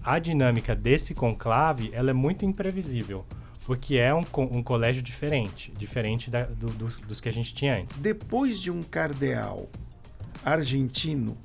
a dinâmica desse conclave, ela é muito imprevisível, porque é um colégio diferente dos que a gente tinha antes. Depois de um cardeal argentino,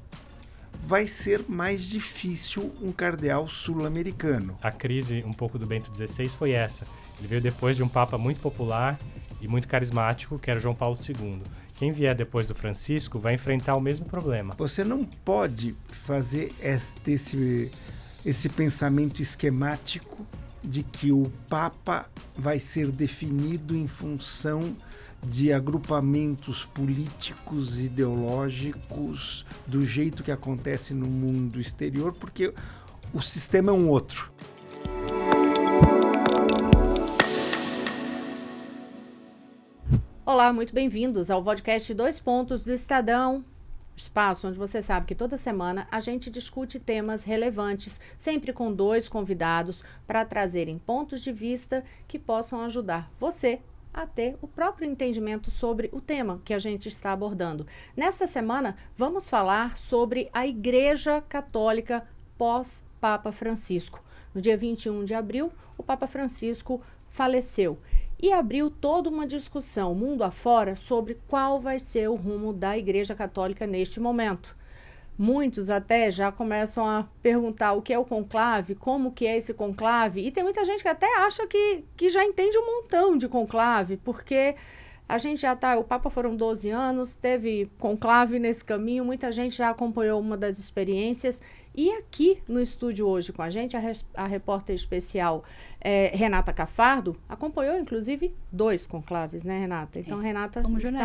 vai ser mais difícil um cardeal sul-americano. A crise um pouco do Bento XVI foi essa. Ele veio depois de um papa muito popular e muito carismático, que era João Paulo II. Quem vier depois do Francisco vai enfrentar o mesmo problema. Você não pode fazer esse pensamento esquemático de que o Papa vai ser definido em função de agrupamentos políticos, ideológicos, do jeito que acontece no mundo exterior, porque o sistema é um outro. Olá, muito bem-vindos ao podcast 2 Pontos do Estadão, espaço onde você sabe que toda semana a gente discute temas relevantes, sempre com 2 convidados para trazerem pontos de vista que possam ajudar você a ter o próprio entendimento sobre o tema que a gente está abordando. Nesta semana, vamos falar sobre a Igreja Católica pós-Papa Francisco. No dia 21 de abril, o Papa Francisco faleceu e abriu toda uma discussão mundo afora sobre qual vai ser o rumo da Igreja Católica neste momento. Muitos até já começam a perguntar o que é o conclave, como que é esse conclave, e tem muita gente que até acha que já entende um montão de conclave, porque a gente já está, o Papa foram 12 anos, teve conclave nesse caminho, muita gente já acompanhou uma das experiências. E aqui no estúdio hoje com a gente, a repórter especial Renata Cafardo acompanhou inclusive 2 conclaves, né, Renata? Então, Renata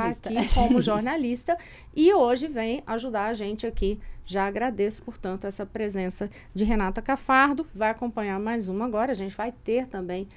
está aqui como jornalista e hoje vem ajudar a gente aqui. Já agradeço, portanto, essa presença de Renata Cafardo. Vai acompanhar mais uma agora. A gente vai ter também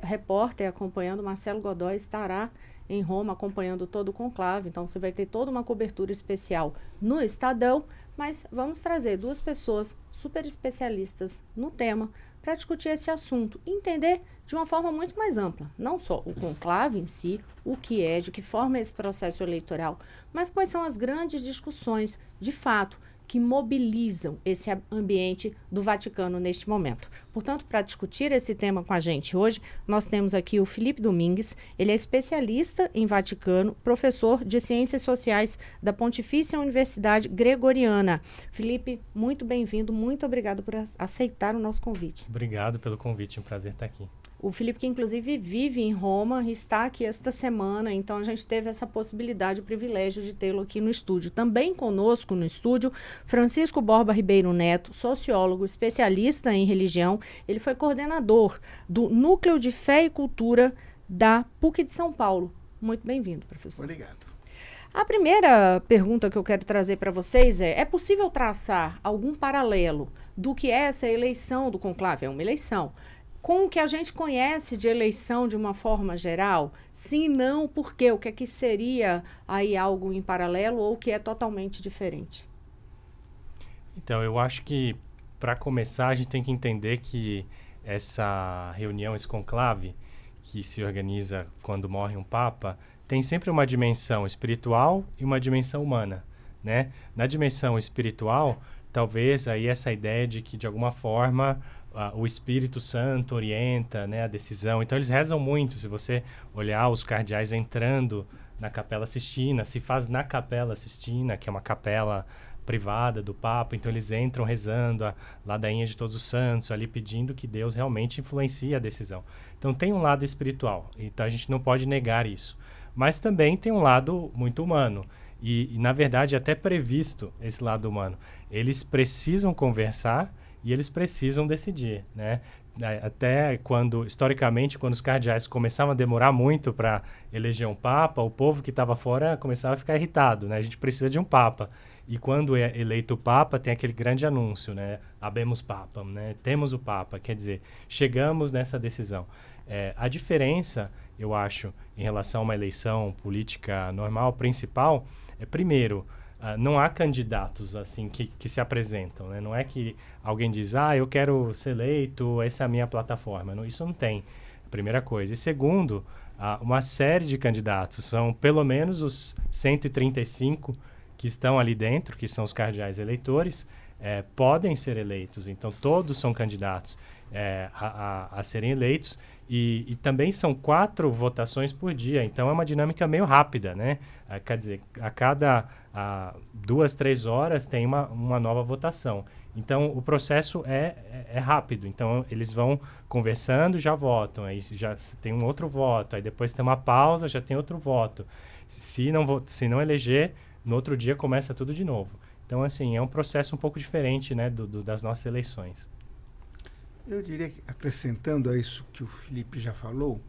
repórter acompanhando. Marcelo Godoy estará em Roma acompanhando todo o conclave. Então, você vai ter toda uma cobertura especial no Estadão. Mas vamos trazer 2 pessoas super especialistas no tema para discutir esse assunto e entender de uma forma muito mais ampla, não só o conclave em si, o que é, de que forma é esse processo eleitoral, mas quais são as grandes discussões, de fato, que mobilizam esse ambiente do Vaticano neste momento. Portanto, para discutir esse tema com a gente hoje, nós temos aqui o Felipe Domingues. Ele é especialista em Vaticano, professor de Ciências Sociais da Pontifícia Universidade Gregoriana. Felipe, muito bem-vindo, muito obrigado por aceitar o nosso convite. Obrigado pelo convite, é um prazer estar aqui. O Felipe, que inclusive vive em Roma, está aqui esta semana, então a gente teve essa possibilidade, o privilégio de tê-lo aqui no estúdio. Também conosco no estúdio, Francisco Borba Ribeiro Neto, sociólogo, especialista em religião. Ele foi coordenador do Núcleo de Fé e Cultura da PUC de São Paulo. Muito bem-vindo, professor. Obrigado. A primeira pergunta que eu quero trazer para vocês é possível traçar algum paralelo do que é essa eleição do conclave? É uma eleição. Com o que a gente conhece de eleição de uma forma geral? Sim, não, por quê? O que é que seria aí algo em paralelo ou que é totalmente diferente? Então, eu acho que, para começar, a gente tem que entender que essa reunião, esse conclave, que se organiza quando morre um papa, tem sempre uma dimensão espiritual e uma dimensão humana, né? Na dimensão espiritual, talvez aí essa ideia de que, de alguma forma, o Espírito Santo orienta, né, a decisão. Então, eles rezam muito. Se você olhar os cardeais entrando na Capela Sistina, se faz na Capela Sistina, que é uma capela privada do Papa. Então, eles entram rezando a ladainha de todos os santos, ali pedindo que Deus realmente influencie a decisão. Então, tem um lado espiritual. Então, a gente não pode negar isso. Mas também tem um lado muito humano. E na verdade, até previsto esse lado humano. Eles precisam conversar e eles precisam decidir, né? Até historicamente, quando os cardeais começavam a demorar muito para eleger um papa, o povo que estava fora começava a ficar irritado, né? A gente precisa de um papa. E quando é eleito o papa, tem aquele grande anúncio, né? Habemus papam, né? Temos o papa, quer dizer, chegamos nessa decisão. A diferença, eu acho, em relação a uma eleição política normal, principal, primeiro, não há candidatos assim que se apresentam, né? Não é que alguém diz, eu quero ser eleito, essa é a minha plataforma. Não, isso não tem, primeira coisa. E segundo, uma série de candidatos, são pelo menos os 135 que estão ali dentro, que são os cardeais eleitores, podem ser eleitos. Então, todos são candidatos a serem eleitos. E também são 4 votações por dia. Então, é uma dinâmica meio rápida, né? Quer dizer, a cada 2, 3 horas tem uma nova votação. Então, o processo é rápido. Então, eles vão conversando, já votam. Aí já tem um outro voto. Aí depois tem uma pausa, já tem outro voto. Se não eleger, no outro dia começa tudo de novo. Então, assim, é um processo um pouco diferente, né, das nossas eleições. Eu diria que, acrescentando a isso que o Felipe já falou,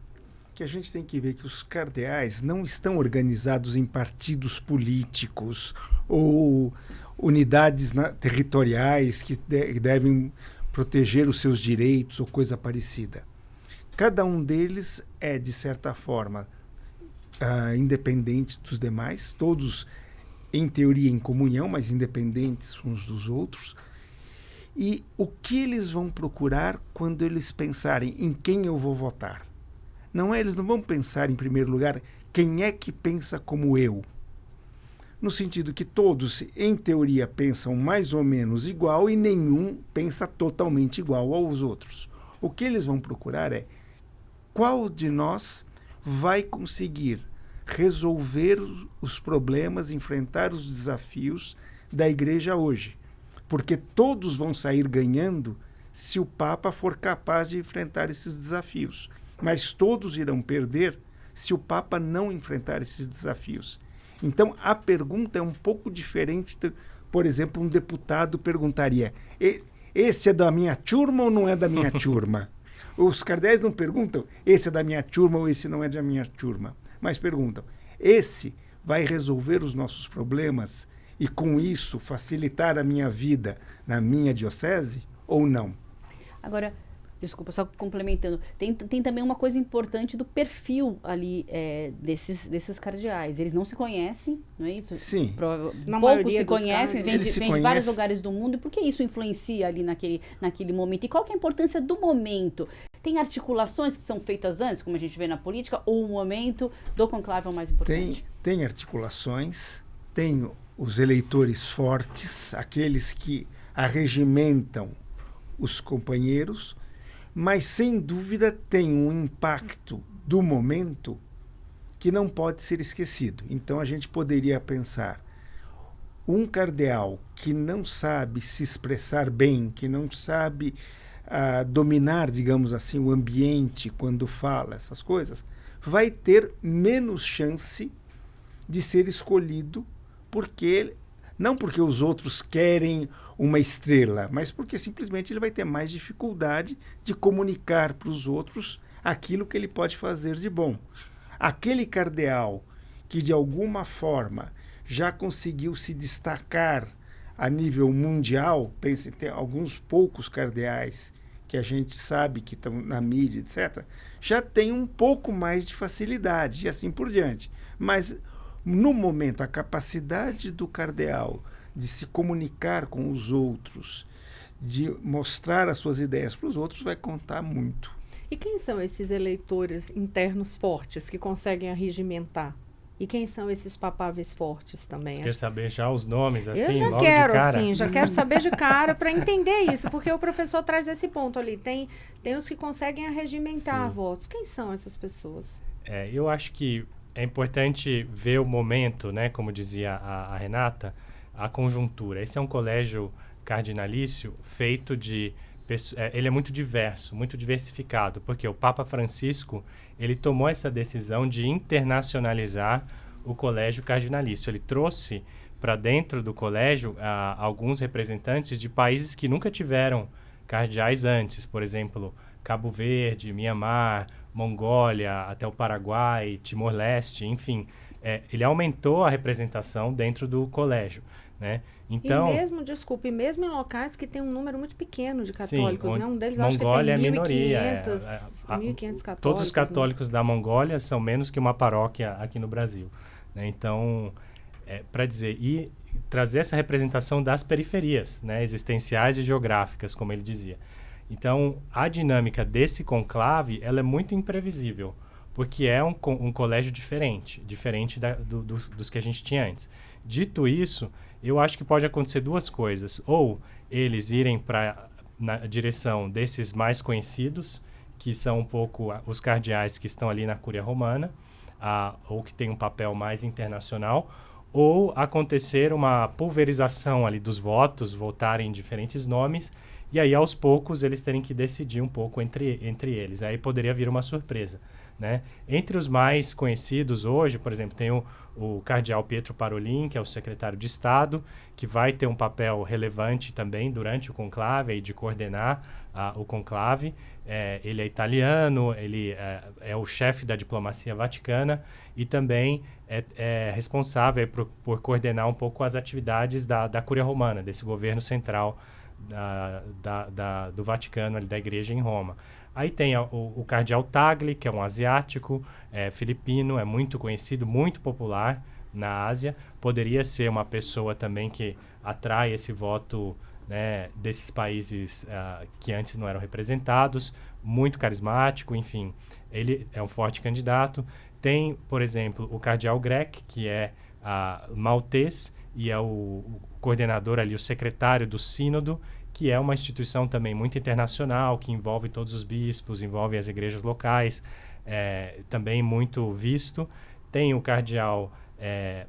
que a gente tem que ver que os cardeais não estão organizados em partidos políticos ou unidades territoriais que devem proteger os seus direitos ou coisa parecida. Cada um deles é, de certa forma, independente dos demais, todos, em teoria, em comunhão, mas independentes uns dos outros. E o que eles vão procurar quando eles pensarem em quem eu vou votar? Eles não vão pensar, em primeiro lugar, quem é que pensa como eu. No sentido que todos, em teoria, pensam mais ou menos igual e nenhum pensa totalmente igual aos outros. O que eles vão procurar é qual de nós vai conseguir resolver os problemas, enfrentar os desafios da igreja hoje. Porque todos vão sair ganhando se o Papa for capaz de enfrentar esses desafios. Mas todos irão perder se o Papa não enfrentar esses desafios. Então, a pergunta é um pouco diferente. Por exemplo, um deputado perguntaria: esse é da minha turma ou não é da minha turma? Os cardeais não perguntam: esse é da minha turma ou esse não é da minha turma. Mas perguntam: esse vai resolver os nossos problemas e, com isso, facilitar a minha vida na minha diocese ou não? Agora, desculpa, só complementando, tem também uma coisa importante do perfil ali desses cardeais. Eles não se conhecem, não é isso? Sim. Poucos se conhecem, vêm de vários lugares do mundo. E por que isso influencia ali naquele momento? E qual que é a importância do momento? Tem articulações que são feitas antes, como a gente vê na política, ou o momento do conclave é o mais importante? Tem articulações, tem os eleitores fortes, aqueles que arregimentam os companheiros, mas sem dúvida tem um impacto do momento que não pode ser esquecido. Então a gente poderia pensar: um cardeal que não sabe se expressar bem, que não sabe dominar, digamos assim, o ambiente quando fala essas coisas, vai ter menos chance de ser escolhido, não porque os outros querem uma estrela, mas porque simplesmente ele vai ter mais dificuldade de comunicar para os outros aquilo que ele pode fazer de bom. Aquele cardeal que, de alguma forma, já conseguiu se destacar a nível mundial, pense, tem alguns poucos cardeais que a gente sabe que estão na mídia, etc., já tem um pouco mais de facilidade e assim por diante. Mas, no momento, a capacidade do cardeal de se comunicar com os outros, de mostrar as suas ideias para os outros, vai contar muito. E quem são esses eleitores internos fortes que conseguem arregimentar? E quem são esses papáveis fortes também? Quer saber já os nomes, assim, eu já logo quero, de cara? assim, já quero saber de cara para entender isso, porque o professor traz esse ponto ali. Tem os que conseguem arregimentar votos. Quem são essas pessoas? Eu acho que é importante ver o momento, né? Como dizia a Renata, a conjuntura. Esse é um colégio cardinalício feito de... ele é muito diverso, muito diversificado, porque o Papa Francisco, ele tomou essa decisão de internacionalizar o colégio cardinalício. Ele trouxe para dentro do colégio alguns representantes de países que nunca tiveram cardeais antes, por exemplo, Cabo Verde, Mianmar, Mongólia, até o Paraguai, Timor-Leste, enfim. Ele aumentou a representação dentro do colégio, né? Então, e mesmo em locais que tem um número muito pequeno de católicos, né? Um deles Mongólia acho que tem 1.500 católicos. Todos os católicos da Mongólia são menos que uma paróquia aqui no Brasil, né? Então, para dizer, e trazer essa representação das periferias, né? Existenciais e geográficas, como ele dizia. Então, a dinâmica desse conclave, ela é muito imprevisível, porque é um colégio diferente dos que a gente tinha antes. Dito isso, eu acho que pode acontecer duas coisas. Ou eles irem na direção desses mais conhecidos, que são um pouco os cardeais que estão ali na Cúria Romana, ou que tem um papel mais internacional, ou acontecer uma pulverização ali dos votos, votarem em diferentes nomes, e aí aos poucos eles terem que decidir um pouco entre eles. Aí poderia vir uma surpresa, né? Entre os mais conhecidos hoje, por exemplo, tem o cardeal Pietro Parolin, que é o secretário de Estado, que vai ter um papel relevante também durante o conclave, aí de coordenar o conclave. Ele é italiano, ele é o chefe da diplomacia vaticana e também é responsável por coordenar um pouco as atividades da Cúria Romana, desse governo central do Vaticano, ali, da igreja em Roma. Aí tem o cardeal Tagle, que é um asiático, filipino, é muito conhecido, muito popular na Ásia. Poderia ser uma pessoa também que atrai esse voto, né, desses países que antes não eram representados, muito carismático, enfim. Ele é um forte candidato. Tem, por exemplo, o cardeal Grech, que é maltês e é o coordenador ali, o secretário do sínodo, que é uma instituição também muito internacional, que envolve todos os bispos, envolve as igrejas locais, também muito visto. Tem o cardeal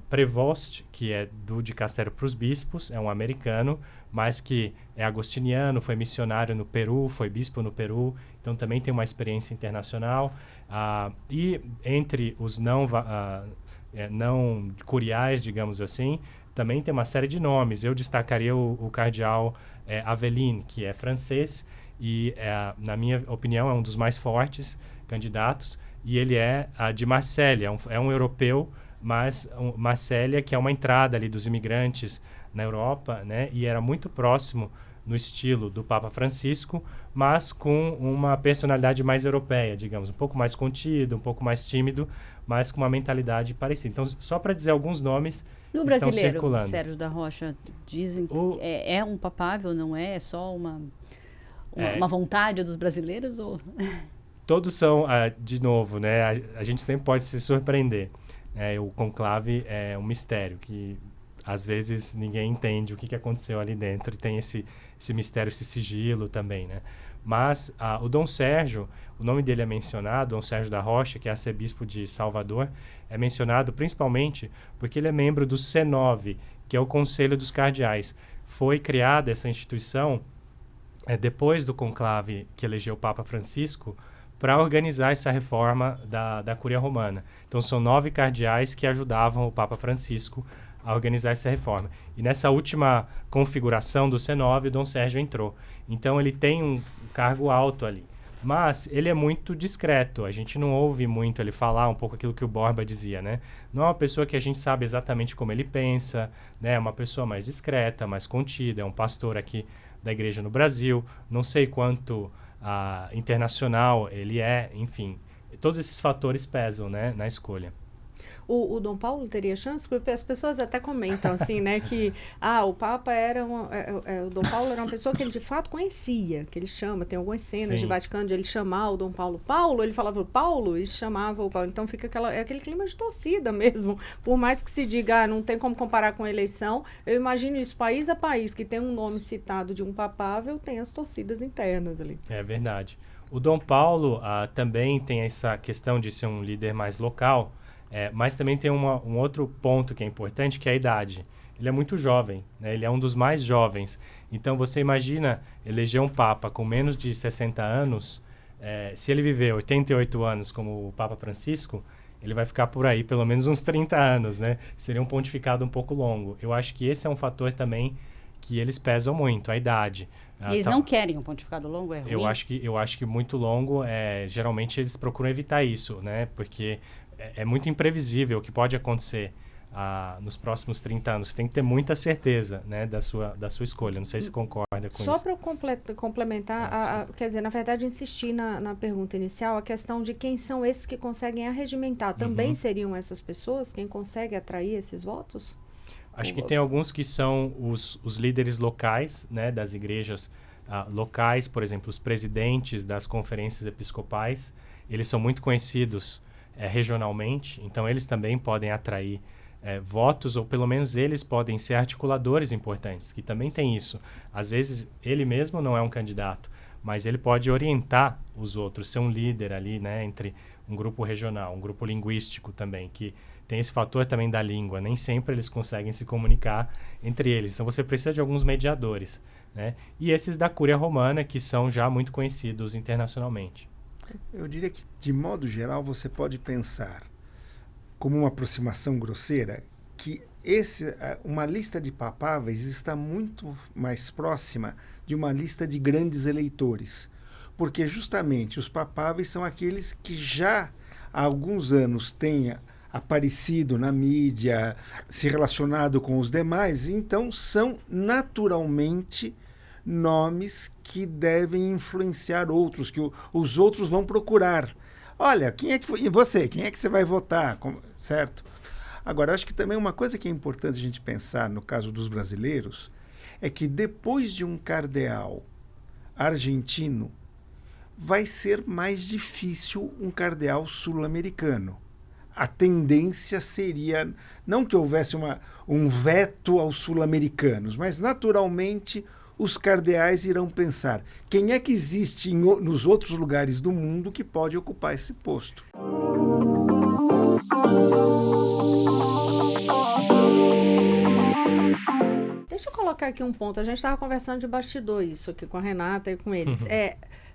Prevost, que é do dicastério para os bispos, é um americano, mas que é agostiniano, foi missionário no Peru, foi bispo no Peru, então também tem uma experiência internacional. E entre os não curiais, digamos assim, também tem uma série de nomes. Eu destacaria o cardeal Aveline, que é francês e, na minha opinião, é um dos mais fortes candidatos. E ele é de Marselha, é um europeu, mas Marselha, que é uma entrada ali dos imigrantes na Europa, né? E era muito próximo no estilo do Papa Francisco, mas com uma personalidade mais europeia, digamos, um pouco mais contido, um pouco mais tímido, mas com uma mentalidade parecida. Então, só para dizer alguns nomes no que estão brasileiro, circulando. Sérgio da Rocha, dizem que é um papável, não é? É só uma vontade dos brasileiros? Ou... Todos são, de novo, né? A gente sempre pode se surpreender. O conclave é um mistério que às vezes ninguém entende o que aconteceu ali dentro, e tem esse mistério, esse sigilo também, né? Mas o Dom Sérgio, o nome dele é mencionado, Dom Sérgio da Rocha, que é arcebispo de Salvador, é mencionado principalmente porque ele é membro do C9, que é o Conselho dos Cardeais. Foi criada essa instituição depois do conclave que elegeu o Papa Francisco, para organizar essa reforma da Cúria Romana. Então, são 9 cardeais que ajudavam o Papa Francisco a organizar essa reforma. E nessa última configuração do C9, o Dom Sérgio entrou. Então, ele tem um cargo alto ali. Mas ele é muito discreto. A gente não ouve muito ele falar um pouco aquilo que o Borba dizia, né? Não é uma pessoa que a gente sabe exatamente como ele pensa, né? É uma pessoa mais discreta, mais contida. É um pastor aqui da igreja no Brasil. Não sei quanto... internacional ele enfim, todos esses fatores pesam, né, na escolha. O Dom Paulo teria chance? Porque as pessoas até comentam assim, né, que o Papa era o Dom Paulo era uma pessoa que ele de fato conhecia, que ele chama, tem algumas cenas de Vaticano de ele chamar o Dom Paulo, ele falava Paulo e chamava o Paulo, então fica aquele clima de torcida mesmo, por mais que se diga, não tem como comparar com a eleição, eu imagino isso, país a país, que tem um nome citado de um papável, tem as torcidas internas ali. É verdade. O Dom Paulo também tem essa questão de ser um líder mais local, mas também tem um outro ponto que é importante, que é a idade. Ele é muito jovem, né? Ele é um dos mais jovens. Então, você imagina eleger um Papa com menos de 60 anos, se ele viver 88 anos como o Papa Francisco, ele vai ficar por aí pelo menos uns 30 anos, né? Seria um pontificado um pouco longo. Eu acho que esse é um fator também que eles pesam muito, a idade. E eles não querem um pontificado longo, é ruim? Eu acho que muito longo, geralmente eles procuram evitar isso, né? Porque é muito imprevisível o que pode acontecer nos próximos 30 anos. Você tem que ter muita certeza, né, da sua escolha. Não sei se concorda com isso. Só para complementar, quer dizer, na verdade, insistir na pergunta inicial, a questão de quem são esses que conseguem arregimentar. Também seriam essas pessoas quem consegue atrair esses votos? Acho que tem alguns que são os líderes locais, né, das igrejas locais, por exemplo, os presidentes das conferências episcopais. Eles são muito conhecidos regionalmente, então eles também podem atrair votos, ou pelo menos eles podem ser articuladores importantes, que também tem isso. Às vezes, ele mesmo não é um candidato, mas ele pode orientar os outros, ser um líder ali, né, entre um grupo regional, um grupo linguístico também, que tem esse fator também da língua. Nem sempre eles conseguem se comunicar entre eles. Então, você precisa de alguns mediadores, né? E esses da Cúria Romana, que são já muito conhecidos internacionalmente. Eu diria que, de modo geral, você pode pensar, como uma aproximação grosseira, que uma lista de papáveis está muito mais próxima de uma lista de grandes eleitores. Porque, justamente, os papáveis são aqueles que já há alguns anos têm aparecido na mídia, se relacionado com os demais, então são naturalmente nomes que devem influenciar outros, que os outros vão procurar. Olha, e você, quem é que você vai votar? Certo? Agora, acho que também uma coisa que é importante a gente pensar no caso dos brasileiros é que depois de um cardeal argentino, vai ser mais difícil um cardeal sul-americano. A tendência seria, não que houvesse um veto aos sul-americanos, mas naturalmente os cardeais irão pensar quem é que existe nos outros lugares do mundo que pode ocupar esse posto. Deixa eu colocar aqui um ponto. A gente estava conversando de bastidor isso aqui com a Renata e com eles.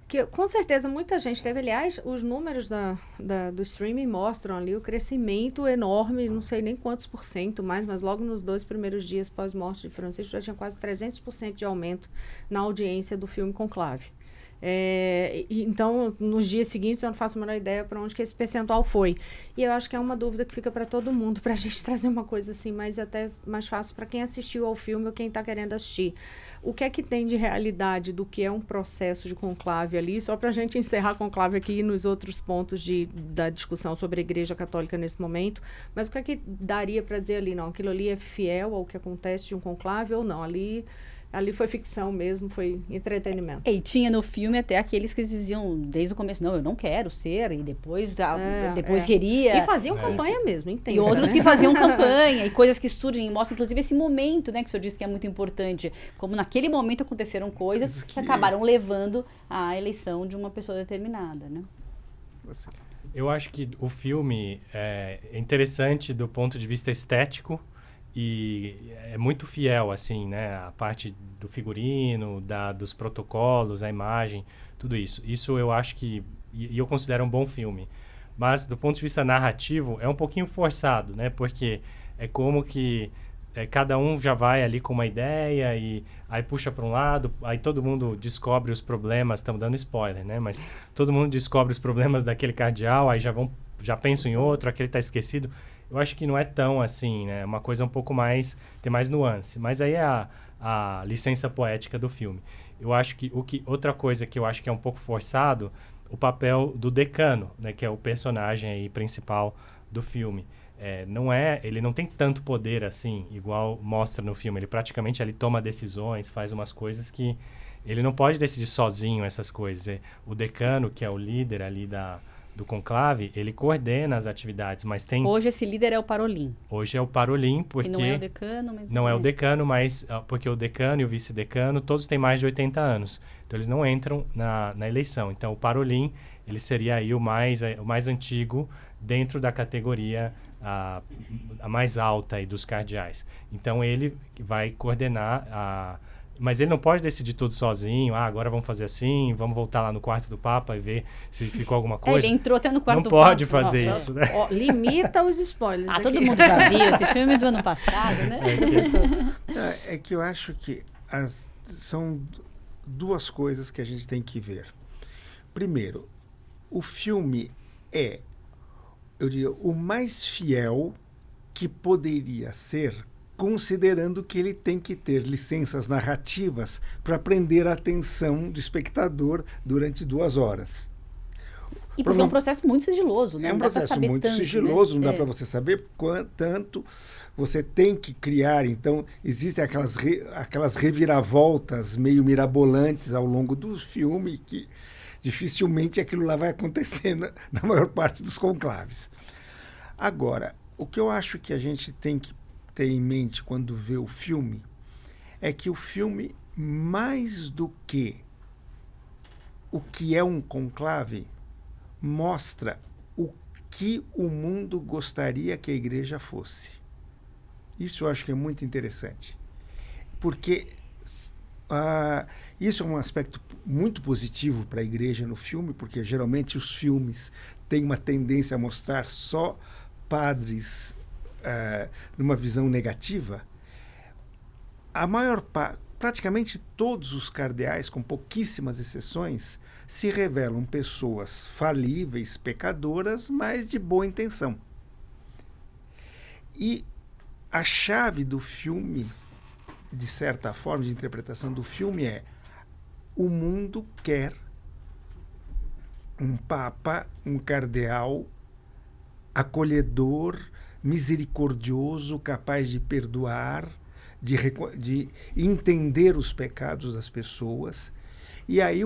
Que com certeza muita gente teve, aliás, os números do streaming mostram ali o crescimento enorme, não sei nem quantos por cento mais, mas logo nos 2 primeiros dias pós-morte de Francisco já tinha quase 300% de aumento na audiência do filme Conclave. Então, nos dias seguintes, eu não faço a menor ideia para onde que esse percentual foi. E eu acho que é uma dúvida que fica para todo mundo, para a gente trazer uma coisa assim, mas até mais fácil para quem assistiu ao filme ou quem está querendo assistir. O que é que tem de realidade do que é um processo de conclave ali? Só para a gente encerrar a conclave aqui nos outros pontos da discussão sobre a Igreja Católica nesse momento, mas o que é que daria para dizer ali? Não, aquilo ali é fiel ao que acontece de um conclave ou não? Ali foi ficção mesmo, foi entretenimento. E tinha no filme até aqueles que diziam desde o começo, não, eu não quero ser, e depois queria. E faziam campanha mesmo, entende? E outros que faziam campanha, e coisas que surgem, e mostram inclusive esse momento, né, que o senhor disse que é muito importante, como naquele momento aconteceram coisas que acabaram levando à eleição de uma pessoa determinada, né? Eu acho que o filme é interessante do ponto de vista estético, e é muito fiel, assim, né? A parte do figurino, dos protocolos, a imagem, tudo isso. Isso eu acho que... E eu considero um bom filme. Mas, do ponto de vista narrativo, é um pouquinho forçado, né? Porque é como que cada um já vai ali com uma ideia e aí puxa para um lado, aí todo mundo descobre os problemas, estamos dando spoiler, né? Mas todo mundo descobre os problemas daquele cardeal, aí já pensam em outro, aquele está esquecido. Eu acho que não é tão assim, né? É uma coisa um pouco mais... Tem mais nuance. Mas aí é a licença poética do filme. Eu acho que outra coisa que eu acho que é um pouco forçado, o papel do decano, né? Que é o personagem aí principal do filme. Ele não tem tanto poder assim, igual mostra no filme. Ele praticamente ali toma decisões, faz umas coisas que... Ele não pode decidir sozinho essas coisas. O decano, que é o líder ali do conclave, ele coordena as atividades, mas tem... Hoje esse líder é o Parolin. Hoje é o Parolin, porque... Que não é o decano, mas... Não é o decano, mas... Porque o decano e o vice-decano, todos têm mais de 80 anos. Então, eles não entram na eleição. Então, o Parolin, ele seria aí o mais antigo dentro da categoria a mais alta aí dos cardeais. Então, ele vai coordenar Mas ele não pode decidir tudo sozinho. Agora vamos fazer assim, vamos voltar lá no quarto do Papa e ver se ficou alguma coisa. Ele entrou até no quarto do Papa. Não pode fazer isso, né? Limita os spoilers aqui. Todo mundo já viu esse filme do ano passado, né? É que eu acho que são duas coisas que a gente tem que ver. Primeiro, o filme eu diria, o mais fiel que poderia ser, considerando que ele tem que ter licenças narrativas para prender a atenção do espectador durante 2 horas. E porque é um processo muito sigiloso, né? É um processo muito sigiloso, não dá para você saber quanto você tem que criar. Então, existem aquelas reviravoltas meio mirabolantes ao longo do filme que dificilmente aquilo lá vai acontecer na maior parte dos conclaves. Agora, o que eu acho que a gente tem que ter em mente quando vê o filme é que o filme, mais do que o que é um conclave, mostra o que o mundo gostaria que a igreja fosse. Isso eu acho que é muito interessante. Porque isso é um aspecto muito positivo para a igreja no filme, porque geralmente os filmes têm uma tendência a mostrar só padres numa visão negativa. Praticamente todos os cardeais, com pouquíssimas exceções, se revelam pessoas falíveis, pecadoras, mas de boa intenção. E a chave do filme, de certa forma, de interpretação do filme é: o mundo quer um papa, um cardeal acolhedor, misericordioso, capaz de perdoar, de entender os pecados das pessoas. E aí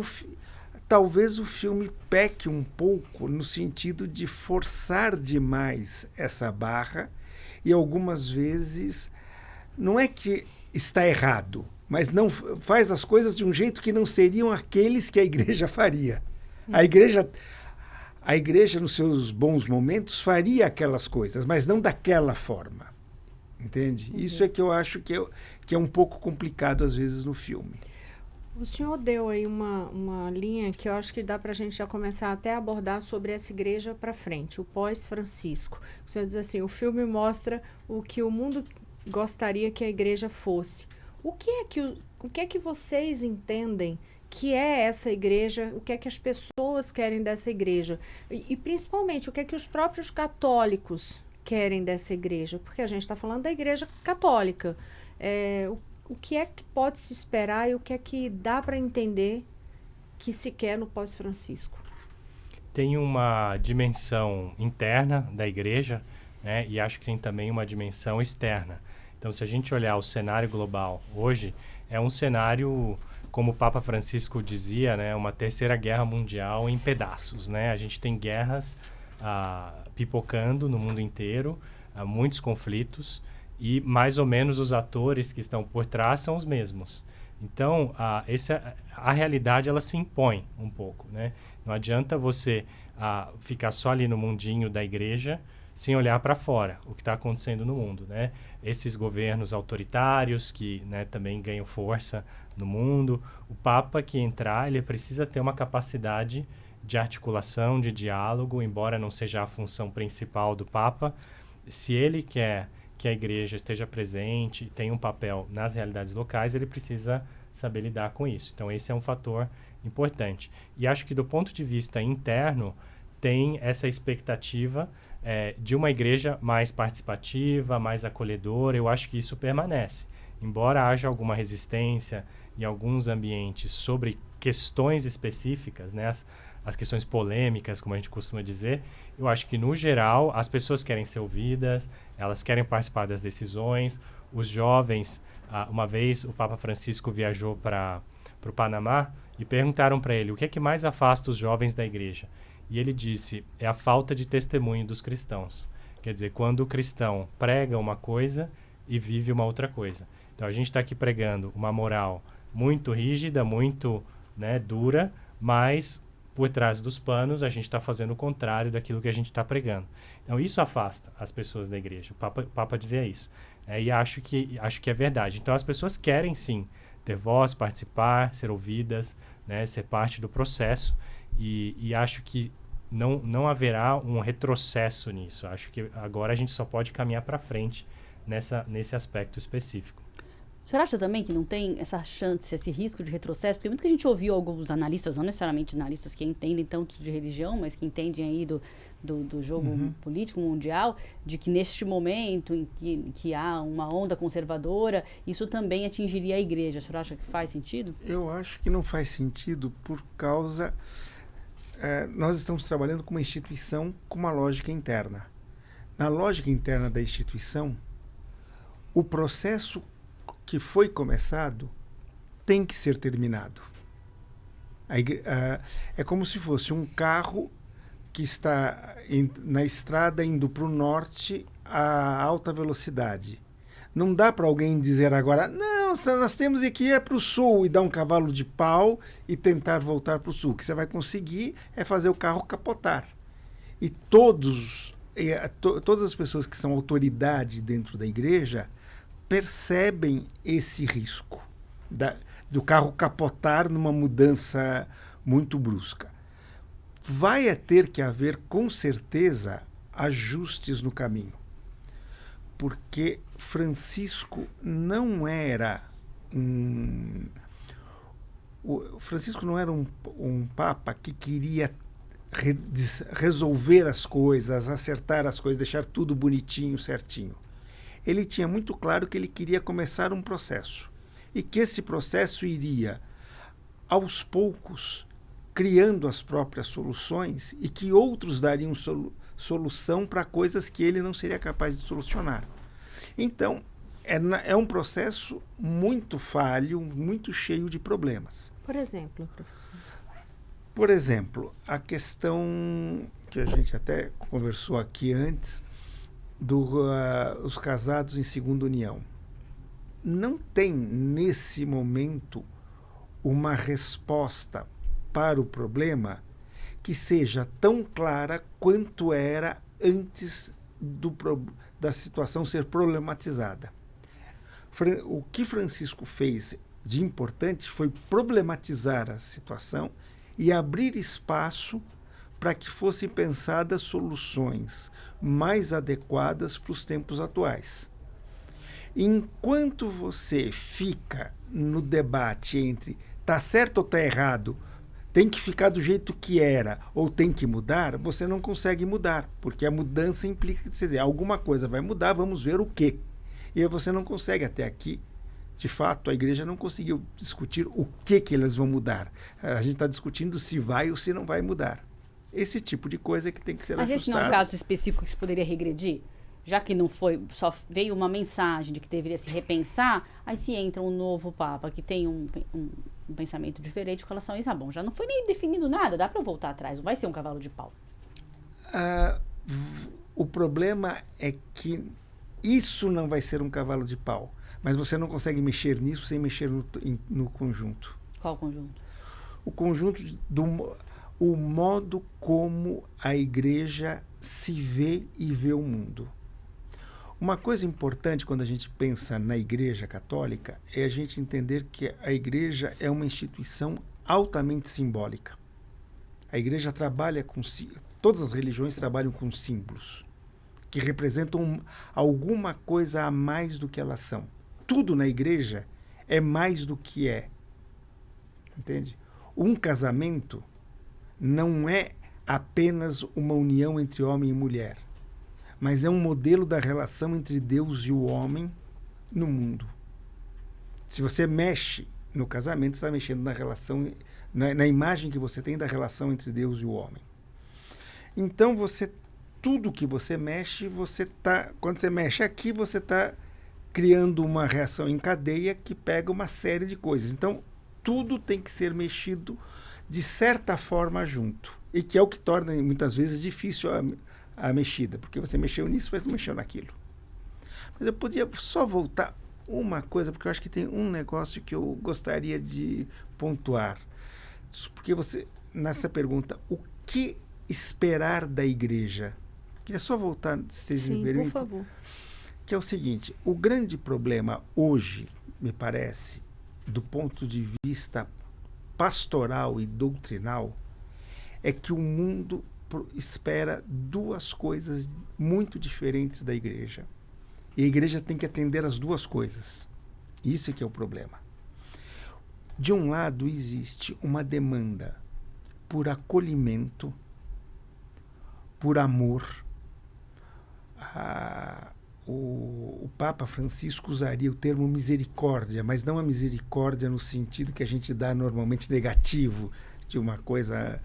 talvez o filme peque um pouco no sentido de forçar demais essa barra, e algumas vezes não é que está errado, mas não faz as coisas de um jeito que não seriam aqueles que a igreja faria. A igreja, nos seus bons momentos, faria aquelas coisas, mas não daquela forma. Entende? Isso é que eu acho que é um pouco complicado, às vezes, no filme. O senhor deu aí uma linha que eu acho que dá para a gente já começar até a abordar sobre essa igreja para frente, o pós-Francisco. O senhor diz assim, o filme mostra o que o mundo gostaria que a igreja fosse. O que é que vocês entendem que é essa igreja? O que é que as pessoas querem dessa igreja? E principalmente, o que é que os próprios católicos querem dessa igreja? Porque a gente está falando da igreja católica. O que é que pode se esperar e o que é que dá para entender que se quer no pós-Francisco? Tem uma dimensão interna da igreja, né, e acho que tem também uma dimensão externa. Então, se a gente olhar o cenário global hoje, é um cenário, como o Papa Francisco dizia, né, uma terceira guerra mundial em pedaços. Né? A gente tem guerras pipocando no mundo inteiro, muitos conflitos, e mais ou menos os atores que estão por trás são os mesmos. Então, a realidade ela se impõe um pouco. Né? Não adianta você ficar só ali no mundinho da igreja sem olhar para fora, o que está acontecendo no mundo. Né? Esses governos autoritários que, né, também ganham força no mundo. O Papa que entrar, ele precisa ter uma capacidade de articulação, de diálogo, embora não seja a função principal do Papa. Se ele quer que a igreja esteja presente e tenha um papel nas realidades locais, ele precisa saber lidar com isso. Então, esse é um fator importante. E acho que, do ponto de vista interno, tem essa expectativa de uma igreja mais participativa, mais acolhedora. Eu acho que isso permanece. Embora haja alguma resistência em alguns ambientes sobre questões específicas, né, as questões polêmicas, como a gente costuma dizer, eu acho que, no geral, as pessoas querem ser ouvidas, elas querem participar das decisões. Os jovens, uma vez o Papa Francisco viajou para o Panamá e perguntaram para ele o que é que mais afasta os jovens da igreja. E ele disse, é a falta de testemunho dos cristãos. Quer dizer, quando o cristão prega uma coisa e vive uma outra coisa. Então, a gente está aqui pregando uma moral muito rígida, muito, né, dura, mas por trás dos panos a gente está fazendo o contrário daquilo que a gente está pregando. Então, isso afasta as pessoas da igreja. O Papa dizia isso. E acho que é verdade. Então, as pessoas querem, sim, ter voz, participar, ser ouvidas, né, ser parte do processo. E acho que não haverá um retrocesso nisso. Acho que agora a gente só pode caminhar para frente nesse aspecto específico. O senhor acha também que não tem essa chance, esse risco de retrocesso? Porque muito que a gente ouviu alguns analistas, não necessariamente analistas que entendem tanto de religião, mas que entendem aí do jogo político mundial, de que neste momento em que há uma onda conservadora, isso também atingiria a igreja. O senhor acha que faz sentido? Eu acho que não faz sentido por causa... nós estamos trabalhando com uma instituição com uma lógica interna. Na lógica interna da instituição, o processo que foi começado tem que ser terminado. É como se fosse um carro que está na estrada indo para o norte a alta velocidade. Não dá para alguém dizer agora, não, nós temos que ir para o sul e dar um cavalo de pau e tentar voltar para o sul. O que você vai conseguir é fazer o carro capotar. E todas as pessoas que são autoridade dentro da igreja percebem esse risco do carro capotar numa mudança muito brusca. Vai ter que haver, com certeza, ajustes no caminho. Porque Francisco não era um papa que queria resolver as coisas, acertar as coisas, deixar tudo bonitinho, certinho. Ele tinha muito claro que ele queria começar um processo e que esse processo iria, aos poucos, criando as próprias soluções e que outros dariam solução para coisas que ele não seria capaz de solucionar. Então, é um processo muito falho, muito cheio de problemas. Por exemplo, professor? Por exemplo, a questão que a gente até conversou aqui antes, os casados em segunda união. Não tem, nesse momento, uma resposta para o problema que seja tão clara quanto era antes da situação ser problematizada. O que Francisco fez de importante foi problematizar a situação e abrir espaço para que fossem pensadas soluções mais adequadas para os tempos atuais. Enquanto você fica no debate entre está certo ou está errado, tem que ficar do jeito que era ou tem que mudar, você não consegue mudar, porque a mudança implica dizer, alguma coisa vai mudar, vamos ver o quê. E aí você não consegue até aqui. De fato, a igreja não conseguiu discutir o que eles vão mudar. A gente está discutindo se vai ou se não vai mudar. Esse tipo de coisa que tem que ser ajustado. Mas esse não é um caso específico que se poderia regredir? Já que não foi, só veio uma mensagem de que deveria se repensar, aí se entra um novo Papa que tem um pensamento diferente com relação a isso. Ah, bom, já não foi nem definido nada, dá para voltar atrás, não vai ser um cavalo de pau. O problema é que isso não vai ser um cavalo de pau, mas você não consegue mexer nisso sem mexer no conjunto. Qual conjunto? O conjunto o modo como a igreja se vê e vê o mundo. Uma coisa importante quando a gente pensa na Igreja Católica é a gente entender que a Igreja é uma instituição altamente simbólica. A Igreja trabalha com... Todas as religiões trabalham com símbolos que representam alguma coisa a mais do que elas são. Tudo na Igreja é mais do que é. Entende? Um casamento não é apenas uma união entre homem e mulher, mas é um modelo da relação entre Deus e o homem no mundo. Se você mexe no casamento, você está mexendo na relação, na imagem que você tem da relação entre Deus e o homem. Então, tudo que você mexe, quando você mexe aqui, você está criando uma reação em cadeia que pega uma série de coisas. Então, tudo tem que ser mexido de certa forma junto. E que é o que torna, muitas vezes, difícil a mexida, porque você mexeu nisso, mas não mexeu naquilo. Mas eu podia só voltar uma coisa, porque eu acho que tem um negócio que eu gostaria de pontuar. Porque nessa pergunta, o que esperar da igreja? Queria só voltar, se vocês me permitem. Por favor. Que é o seguinte, o grande problema hoje, me parece, do ponto de vista pastoral e doutrinal, é que o mundo espera duas coisas muito diferentes da igreja. E a igreja tem que atender as duas coisas. Isso é que é o problema. De um lado, existe uma demanda por acolhimento, por amor. O Papa Francisco usaria o termo misericórdia, mas não a misericórdia no sentido que a gente dá normalmente negativo, de uma coisa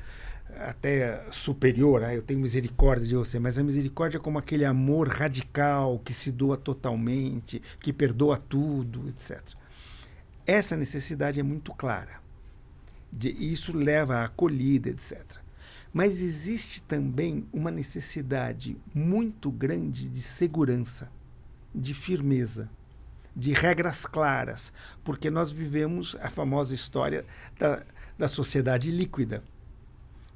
até superior, eu tenho misericórdia de você, mas a misericórdia é como aquele amor radical que se doa totalmente, que perdoa tudo, etc. Essa necessidade é muito clara. Isso leva à acolhida, etc. Mas existe também uma necessidade muito grande de segurança, de firmeza, de regras claras, porque nós vivemos a famosa história da sociedade líquida,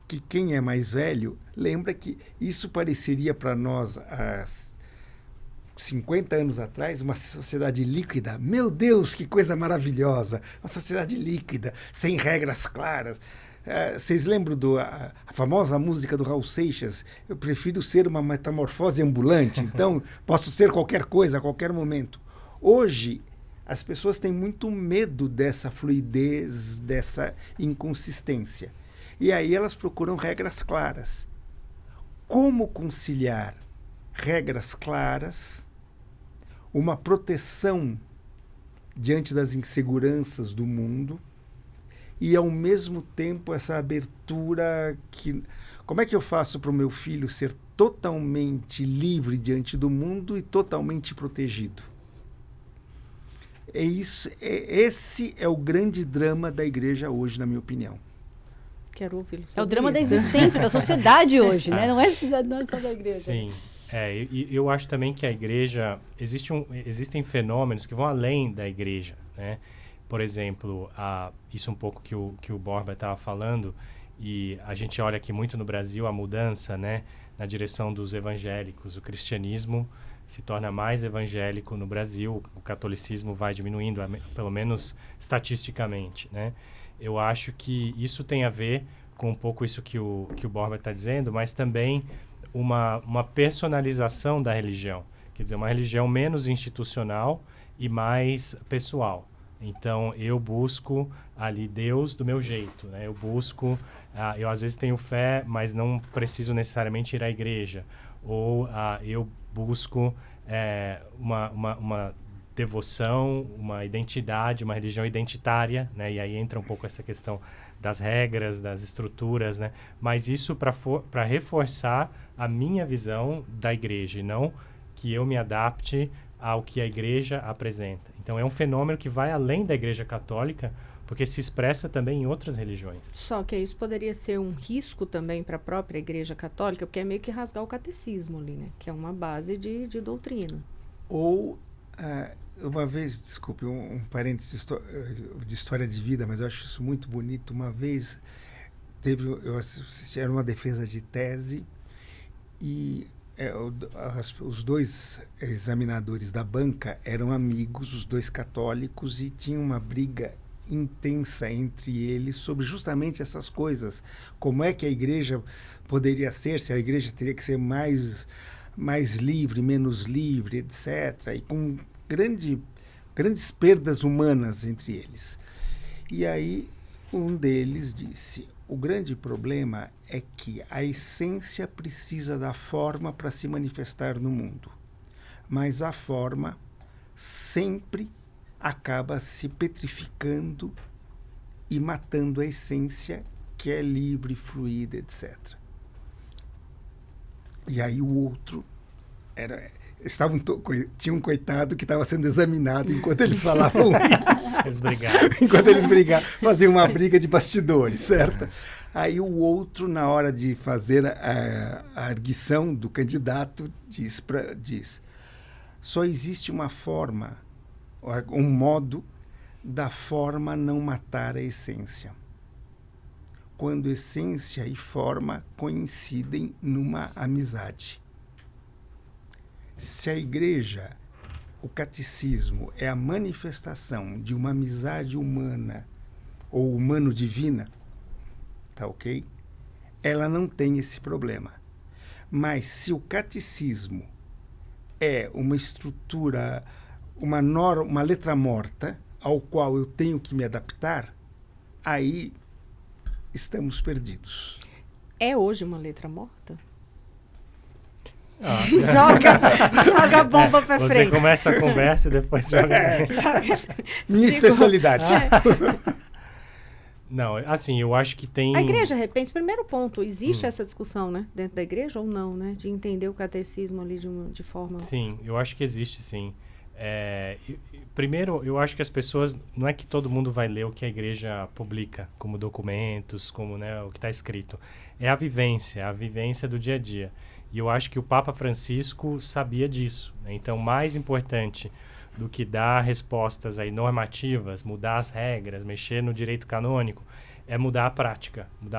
que quem é mais velho lembra que isso pareceria para nós há 50 anos atrás uma sociedade líquida. Meu Deus, que coisa maravilhosa! Uma sociedade líquida, sem regras claras. Vocês lembram a famosa música do Raul Seixas? Eu prefiro ser uma metamorfose ambulante, então posso ser qualquer coisa a qualquer momento. Hoje, as pessoas têm muito medo dessa fluidez, dessa inconsistência. E aí elas procuram regras claras. Como conciliar regras claras, uma proteção diante das inseguranças do mundo e, ao mesmo tempo, essa abertura que... Como é que eu faço para o meu filho ser totalmente livre diante do mundo e totalmente protegido? Esse é o grande drama da igreja hoje, na minha opinião. Quero ouvi-lo. É o drama da existência da sociedade hoje, né? Não é só da igreja. Sim. Eu acho também que a igreja... Existem fenômenos que vão além da igreja, né? Por exemplo, isso um pouco que o Borba estava falando, e a gente olha aqui muito no Brasil a mudança, né, na direção dos evangélicos. O cristianismo se torna mais evangélico no Brasil, o catolicismo vai diminuindo, pelo menos estatisticamente, né? Eu acho que isso tem a ver com um pouco isso que o Borba está dizendo, mas também uma personalização da religião. Quer dizer, uma religião menos institucional e mais pessoal. Então, eu busco ali Deus do meu jeito, né? Eu às vezes tenho fé, mas não preciso necessariamente ir à igreja. Ou eu busco uma devoção, uma identidade, uma religião identitária, né? E aí entra um pouco essa questão das regras, das estruturas, né? Mas isso para reforçar a minha visão da igreja, e não que eu me adapte ao que a igreja apresenta. Então é um fenômeno que vai além da igreja católica, porque se expressa também em outras religiões. Só que isso poderia ser um risco também para a própria igreja católica, porque é meio que rasgar o catecismo ali, né? Que é uma base de doutrina. Ou... uma vez, desculpe, um parênteses de história de vida, mas eu acho isso muito bonito. Uma vez era uma defesa de tese e os dois examinadores da banca eram amigos, os dois católicos, e tinha uma briga intensa entre eles sobre justamente essas coisas. Como é que a igreja poderia ser, se a igreja teria que ser mais livre, menos livre, etc. E com grandes perdas humanas entre eles. E aí um deles disse: o grande problema é que a essência precisa da forma para se manifestar no mundo, mas a forma sempre acaba se petrificando e matando a essência, que é livre, fluida, etc. E aí o outro tinha um coitado que estava sendo examinado enquanto eles falavam isso. Eles brigavam. Enquanto eles brigavam, faziam uma briga de bastidores, certo? Aí o outro, na hora de fazer a arguição do candidato, diz: só existe uma forma, um modo da forma não matar a essência. Quando essência e forma coincidem numa amizade. Se a igreja, o catecismo, é a manifestação de uma amizade humana ou humano-divina, tá ok? Ela não tem esse problema. Mas se o catecismo é uma estrutura, uma letra morta, ao qual eu tenho que me adaptar, aí estamos perdidos. É hoje uma letra morta? Joga a bomba pra frente. Você começa a conversa e depois joga. Minha especialidade. Não, assim, eu acho que tem... A igreja repensa, primeiro ponto, existe essa discussão, né? Dentro da igreja ou não, né? De entender o catecismo ali de forma... Sim, eu acho que existe, sim. Primeiro, eu acho que as pessoas... Não é que todo mundo vai ler o que a igreja publica como documentos, como, né, o que está escrito. É a vivência do dia a dia. E eu acho que o Papa Francisco sabia disso, né? Então, mais importante do que dar respostas aí normativas, mudar as regras, mexer no direito canônico, é mudar a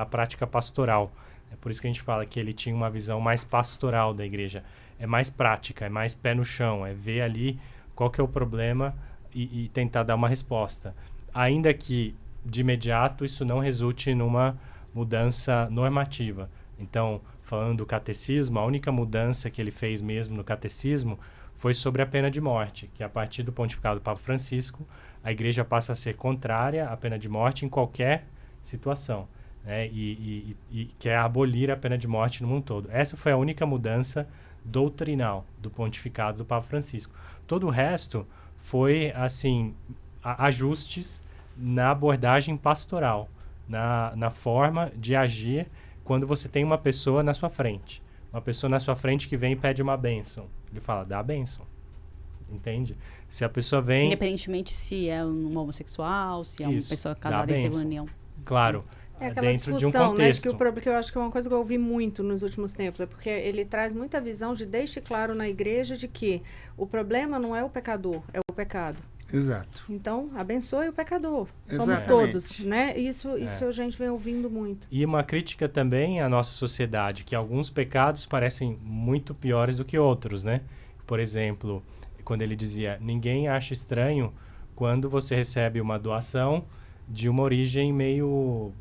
prática pastoral. É por isso que a gente fala que ele tinha uma visão mais pastoral da igreja. É mais prática, é mais pé no chão, é ver ali qual que é o problema e tentar dar uma resposta. Ainda que, de imediato, isso não resulte numa mudança normativa. Então, falando do catecismo, a única mudança que ele fez mesmo no catecismo foi sobre a pena de morte, que a partir do pontificado do Papa Francisco, a igreja passa a ser contrária à pena de morte em qualquer situação, né? E quer abolir a pena de morte no mundo todo. Essa foi a única mudança doutrinal do pontificado do Papa Francisco. Todo o resto foi, assim, ajustes na abordagem pastoral, na forma de agir quando você tem uma pessoa na sua frente. Uma pessoa na sua frente que vem e pede uma bênção. Ele fala, dá a bênção. Entende? Se a pessoa vem... Independentemente se é um homossexual, se é uma pessoa casada em segunda união. Claro. É aquela dentro discussão, de um contexto. né, que eu acho que é uma coisa que eu ouvi muito nos últimos tempos, é porque ele traz muita visão de deixe claro na igreja de que o problema não é o pecador, é o pecado. Exato. Então, abençoe o pecador. Somos Exatamente. todos, né? Isso a gente vem ouvindo muito. E uma crítica também à nossa sociedade, que alguns pecados parecem muito piores do que outros, né? Por exemplo, quando ele dizia, ninguém acha estranho quando você recebe uma doação de uma origem meio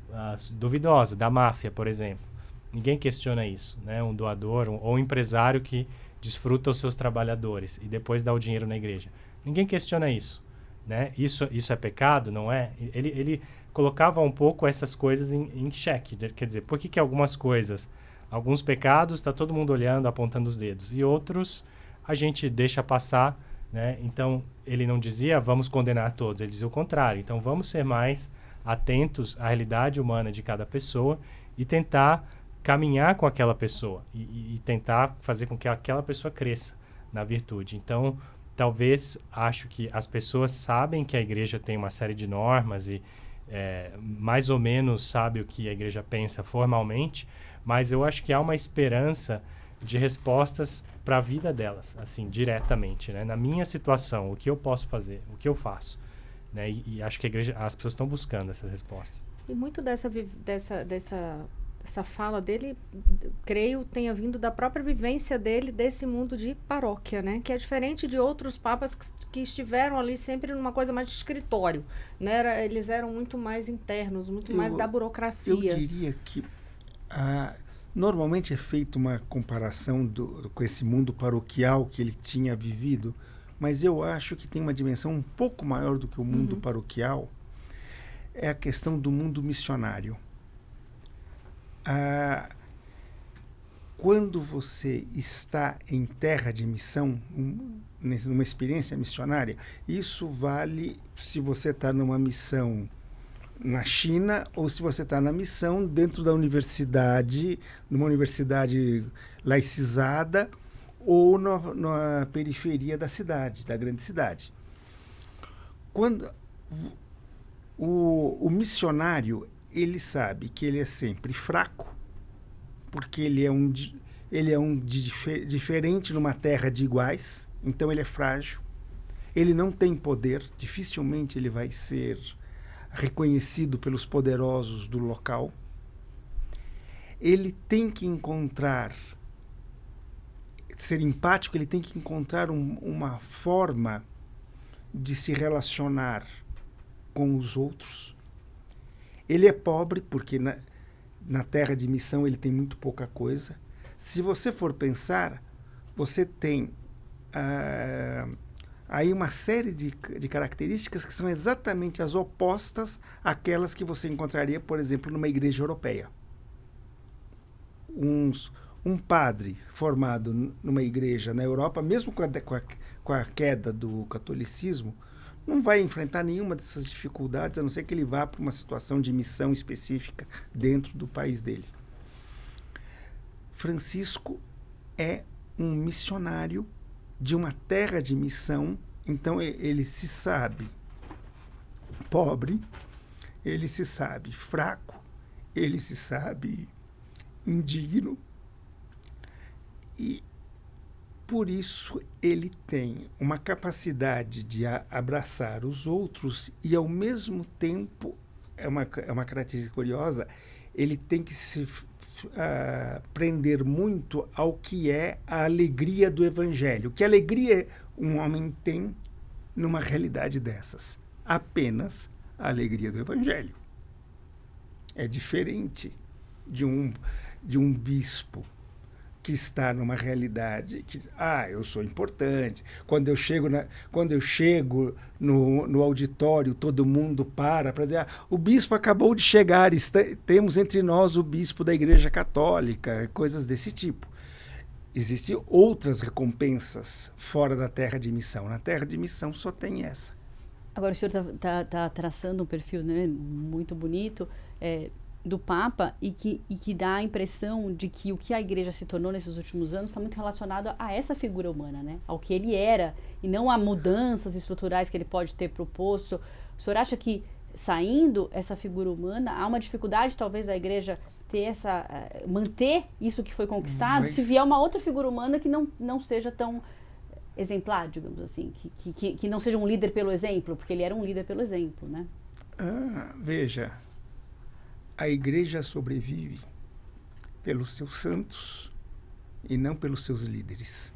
duvidosa, da máfia, por exemplo. Ninguém questiona isso, né? Um doador ou um empresário que desfruta os seus trabalhadores e depois dá o dinheiro na igreja. Ninguém questiona isso, né? Isso é pecado, não é? Ele colocava um pouco essas coisas em xeque. Quer dizer, por que algumas coisas, alguns pecados, está todo mundo olhando, apontando os dedos, e outros a gente deixa passar, né? Então, ele não dizia, vamos condenar todos, ele dizia o contrário. Então, vamos ser mais atentos à realidade humana de cada pessoa e tentar caminhar com aquela pessoa e tentar fazer com que aquela pessoa cresça na virtude. Então, talvez, acho que as pessoas sabem que a igreja tem uma série de normas e mais ou menos sabe o que a igreja pensa formalmente, mas eu acho que há uma esperança de respostas para a vida delas, assim, diretamente, né? Na minha situação, o que eu posso fazer, o que eu faço, né? E acho que as pessoas estão buscando essas respostas. E muito dessa fala dele, creio, tenha vindo da própria vivência dele desse mundo de paróquia, né? Que é diferente de outros papas que estiveram ali sempre numa coisa mais de escritório, né? Eles eram muito mais internos, muito mais da burocracia. Eu diria que normalmente é feita uma comparação com esse mundo paroquial que ele tinha vivido, mas eu acho que tem uma dimensão um pouco maior do que o mundo paroquial, é a questão do mundo missionário. Quando você está em terra de missão, numa experiência missionária, isso vale se você está numa missão na China ou se você está na missão dentro da universidade, numa universidade laicizada ou na periferia da cidade, da grande cidade. Quando o missionário, ele sabe que ele é sempre fraco, porque ele é diferente numa terra de iguais, então ele é frágil, ele não tem poder, dificilmente ele vai ser reconhecido pelos poderosos do local. Ele tem que ser empático, ele tem que encontrar uma forma de se relacionar com os outros. Ele é pobre porque na terra de missão ele tem muito pouca coisa. Se você for pensar, você tem aí uma série de características que são exatamente as opostas àquelas que você encontraria, por exemplo, numa igreja europeia. Um padre formado numa igreja na Europa, mesmo com a queda do catolicismo, não vai enfrentar nenhuma dessas dificuldades, a não ser que ele vá para uma situação de missão específica dentro do país dele. Francisco é um missionário de uma terra de missão Então ele se sabe pobre, ele se sabe fraco, ele se sabe indigno, e por isso ele tem uma capacidade de abraçar os outros e, ao mesmo tempo, é uma característica curiosa, ele tem que se prender muito ao que é a alegria do Evangelho. Que alegria um homem tem numa realidade dessas? Apenas a alegria do Evangelho. É diferente de um bispo que está numa realidade que eu sou importante. Quando eu chego no auditório, todo mundo para dizer, o bispo acabou de chegar, temos entre nós o bispo da Igreja Católica, coisas desse tipo. Existem outras recompensas fora da terra de missão. Na terra de missão só tem essa. Agora o senhor está traçando um perfil, né, muito bonito, do Papa e que dá a impressão de que o que a Igreja se tornou nesses últimos anos está muito relacionado a essa figura humana, né? Ao que ele era, e não a mudanças estruturais que ele pode ter proposto. O senhor acha que, saindo essa figura humana, há uma dificuldade talvez da Igreja ter manter isso que foi conquistado, se vier uma outra figura humana que não seja tão exemplar, digamos assim, que não seja um líder pelo exemplo, porque ele era um líder pelo exemplo, né? Veja, a Igreja sobrevive pelos seus santos e não pelos seus líderes.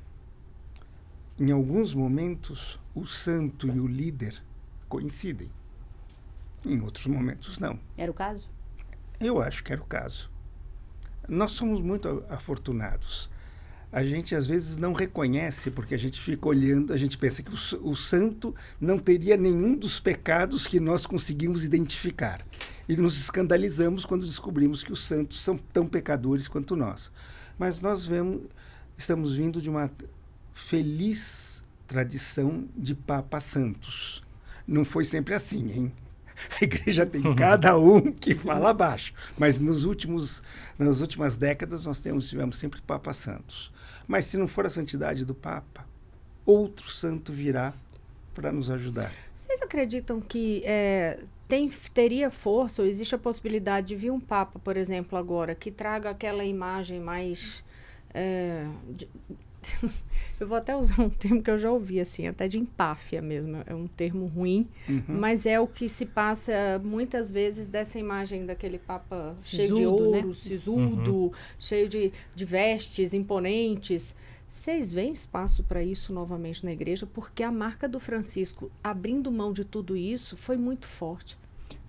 Em alguns momentos, o santo e o líder coincidem. Em outros momentos, não. Era o caso? Eu acho que era o caso. Nós somos muito afortunados. A gente, às vezes, não reconhece, porque a gente fica olhando, a gente pensa que o santo não teria nenhum dos pecados que nós conseguimos identificar. E nos escandalizamos quando descobrimos que os santos são tão pecadores quanto nós. Mas nós estamos vindo de uma feliz tradição de papas santos. Não foi sempre assim, hein? A Igreja tem cada um que fala baixo. Mas nas últimas décadas nós tivemos sempre papas santos. Mas se não for a santidade do Papa, outro santo virá para nos ajudar. Vocês acreditam que teria força, ou existe a possibilidade de vir um Papa, por exemplo, agora, que traga aquela imagem mais... eu vou até usar um termo que eu já ouvi, assim, até de empáfia mesmo, é um termo ruim, mas é o que se passa muitas vezes dessa imagem daquele Papa cheio de ouro, né? Sisudo, cheio de vestes imponentes. Vocês veem espaço para isso novamente na Igreja? Porque a marca do Francisco, abrindo mão de tudo isso, foi muito forte.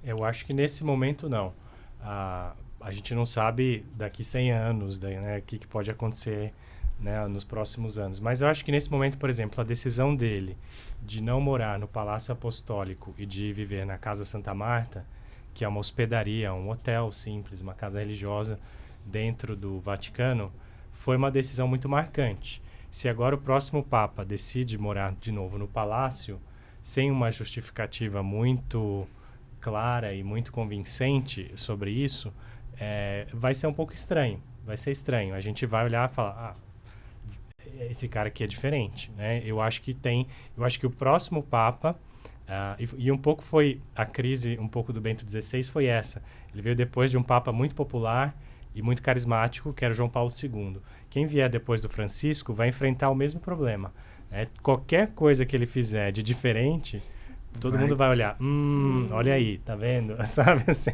Eu acho que nesse momento não. A gente não sabe daqui 100 anos, né, o que pode acontecer, né, nos próximos anos. Mas eu acho que nesse momento, por exemplo, a decisão dele de não morar no Palácio Apostólico e de viver na Casa Santa Marta, que é uma hospedaria, um hotel simples, uma casa religiosa dentro do Vaticano, foi uma decisão muito marcante. Se agora o próximo Papa decide morar de novo no Palácio, sem uma justificativa muito clara e muito convincente sobre isso, vai ser um pouco estranho. Vai ser estranho. A gente vai olhar e falar, esse cara aqui é diferente, né? Eu acho que o próximo Papa, e um pouco foi a crise um pouco do Bento XVI, foi essa. Ele veio depois de um Papa muito popular e muito carismático, que era o João Paulo II. Quem vier depois do Francisco vai enfrentar o mesmo problema. Qualquer coisa que ele fizer de diferente, todo mundo vai olhar, olha aí, tá vendo? Sabe assim?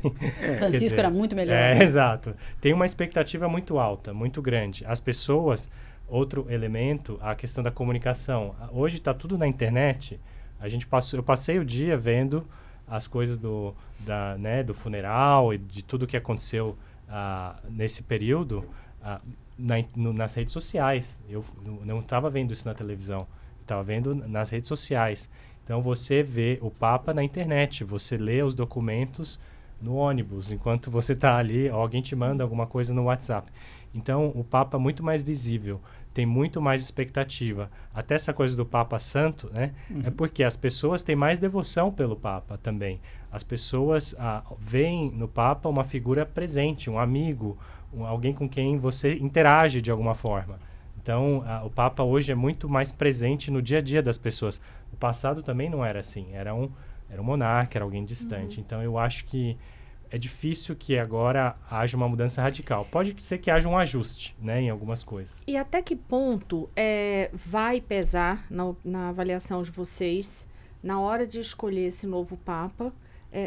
Francisco era muito melhor. Exato. Tem uma expectativa muito alta, muito grande. As pessoas, outro elemento, a questão da comunicação. Hoje está tudo na internet. Eu passei o dia vendo as coisas do funeral e de tudo que aconteceu nesse período nas redes sociais. Eu não estava vendo isso na televisão, estava vendo nas redes sociais. Então você vê o Papa na internet, você lê os documentos no ônibus, enquanto você está ali, alguém te manda alguma coisa no WhatsApp. Então o Papa é muito mais visível, tem muito mais expectativa. Até essa coisa do Papa Santo, né? É porque as pessoas têm mais devoção pelo Papa também. As pessoas veem no Papa uma figura presente, um amigo, alguém com quem você interage de alguma forma, Então, o Papa hoje é muito mais presente no dia a dia das pessoas. No passado também não era assim. Era um monarca, era alguém distante. Então, eu acho que é difícil que agora haja uma mudança radical. Pode ser que haja um ajuste, né, em algumas coisas. E até que ponto vai pesar na avaliação de vocês, na hora de escolher esse novo Papa,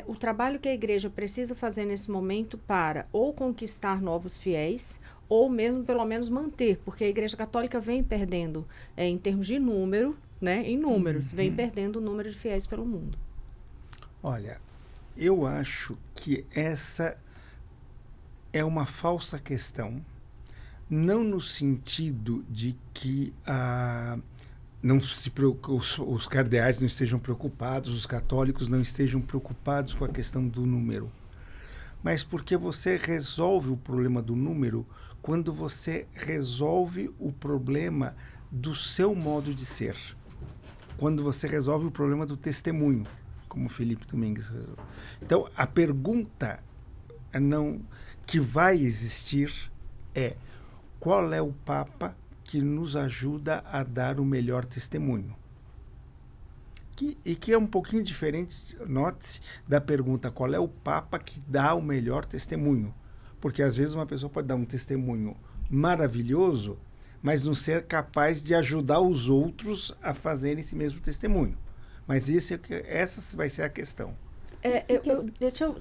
o trabalho que a igreja precisa fazer nesse momento para ou conquistar novos fiéis, ou mesmo, pelo menos, manter, porque a Igreja Católica vem perdendo, em termos de número, né, em números, vem perdendo o número de fiéis pelo mundo. Olha, eu acho que essa é uma falsa questão, não no sentido de que os cardeais não estejam preocupados, os católicos não estejam preocupados com a questão do número, mas porque você resolve o problema do número quando você resolve o problema do seu modo de ser, quando você resolve o problema do testemunho, como o Felipe Domingues resolveu. Então, a pergunta que vai existir é: qual é o Papa que nos ajuda a dar o melhor testemunho? Que é um pouquinho diferente, note-se, da pergunta qual é o Papa que dá o melhor testemunho. Porque às vezes uma pessoa pode dar um testemunho maravilhoso, mas não ser capaz de ajudar os outros a fazerem esse mesmo testemunho. Mas essa vai ser a questão.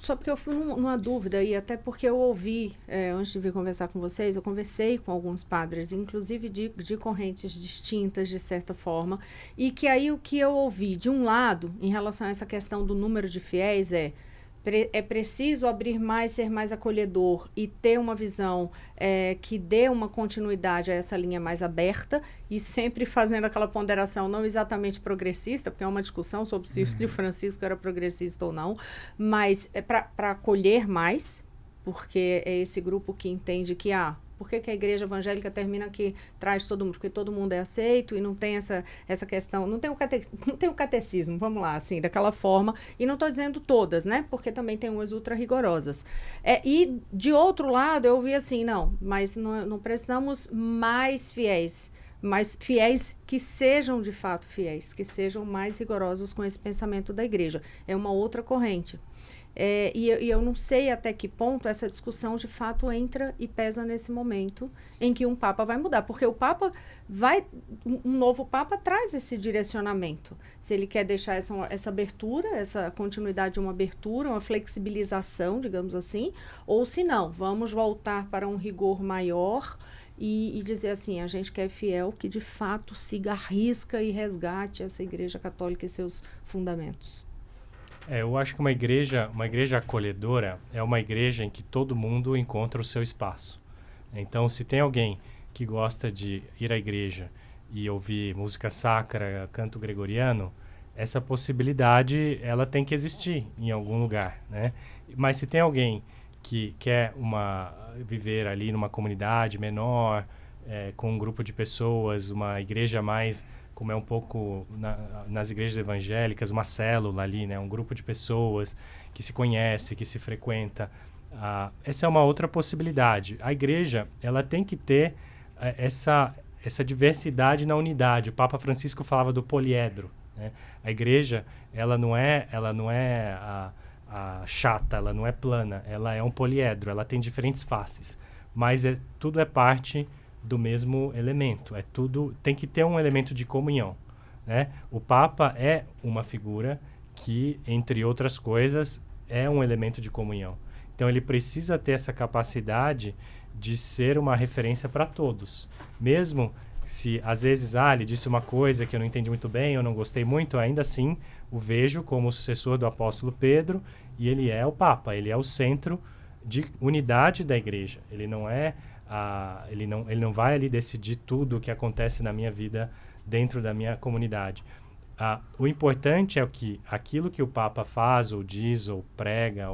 Só porque eu fui numa dúvida, e até porque eu ouvi, antes de vir conversar com vocês, eu conversei com alguns padres, inclusive de correntes distintas, de certa forma, e que aí o que eu ouvi, de um lado, em relação a essa questão do número de fiéis, é preciso abrir mais, ser mais acolhedor e ter uma visão que dê uma continuidade a essa linha mais aberta e sempre fazendo aquela ponderação não exatamente progressista, porque é uma discussão sobre se Francisco era progressista ou não, mas para acolher mais, porque é esse grupo que entende que por que a igreja evangélica termina que traz todo mundo? Porque todo mundo é aceito e não tem essa questão, não tem o catecismo, vamos lá, assim, daquela forma. E não estou dizendo todas, né? Porque também tem umas ultra rigorosas. E, de outro lado, eu vi assim, mas não precisamos mais fiéis, mas fiéis que sejam de fato fiéis, que sejam mais rigorosos com esse pensamento da igreja. É uma outra corrente. E eu não sei até que ponto essa discussão de fato entra e pesa nesse momento em que um Papa vai mudar, porque o Papa um novo Papa traz esse direcionamento, se ele quer deixar essa abertura, essa continuidade de uma abertura, uma flexibilização, digamos assim, ou se não, vamos voltar para um rigor maior e dizer assim, a gente quer fiel que de fato siga a risca e resgate essa Igreja Católica e seus fundamentos. Eu acho que uma igreja acolhedora é uma igreja em que todo mundo encontra o seu espaço. Então, se tem alguém que gosta de ir à igreja e ouvir música sacra, canto gregoriano, essa possibilidade ela tem que existir em algum lugar, né? Mas se tem alguém que quer viver ali numa comunidade menor, com um grupo de pessoas, uma igreja mais, como é um pouco nas igrejas evangélicas, uma célula ali, né? Um grupo de pessoas que se conhece, que se frequenta. Essa é uma outra possibilidade. A igreja, ela tem que ter essa diversidade na unidade. O Papa Francisco falava do poliedro, né? A igreja, ela não é chata, ela não é plana, ela é um poliedro, ela tem diferentes faces, mas tudo é parte do mesmo elemento, tem que ter um elemento de comunhão, né? O Papa é uma figura que, entre outras coisas, é um elemento de comunhão. Então ele precisa ter essa capacidade de ser uma referência para todos. Mesmo se, às vezes, ele disse uma coisa que eu não entendi muito bem, eu não gostei muito, ainda assim o vejo como o sucessor do apóstolo Pedro, e ele é o Papa, ele é o centro de unidade da igreja. Ele não é ele não vai ali decidir tudo o que acontece na minha vida dentro da minha comunidade. O importante é que aquilo que o Papa faz, ou diz, ou prega,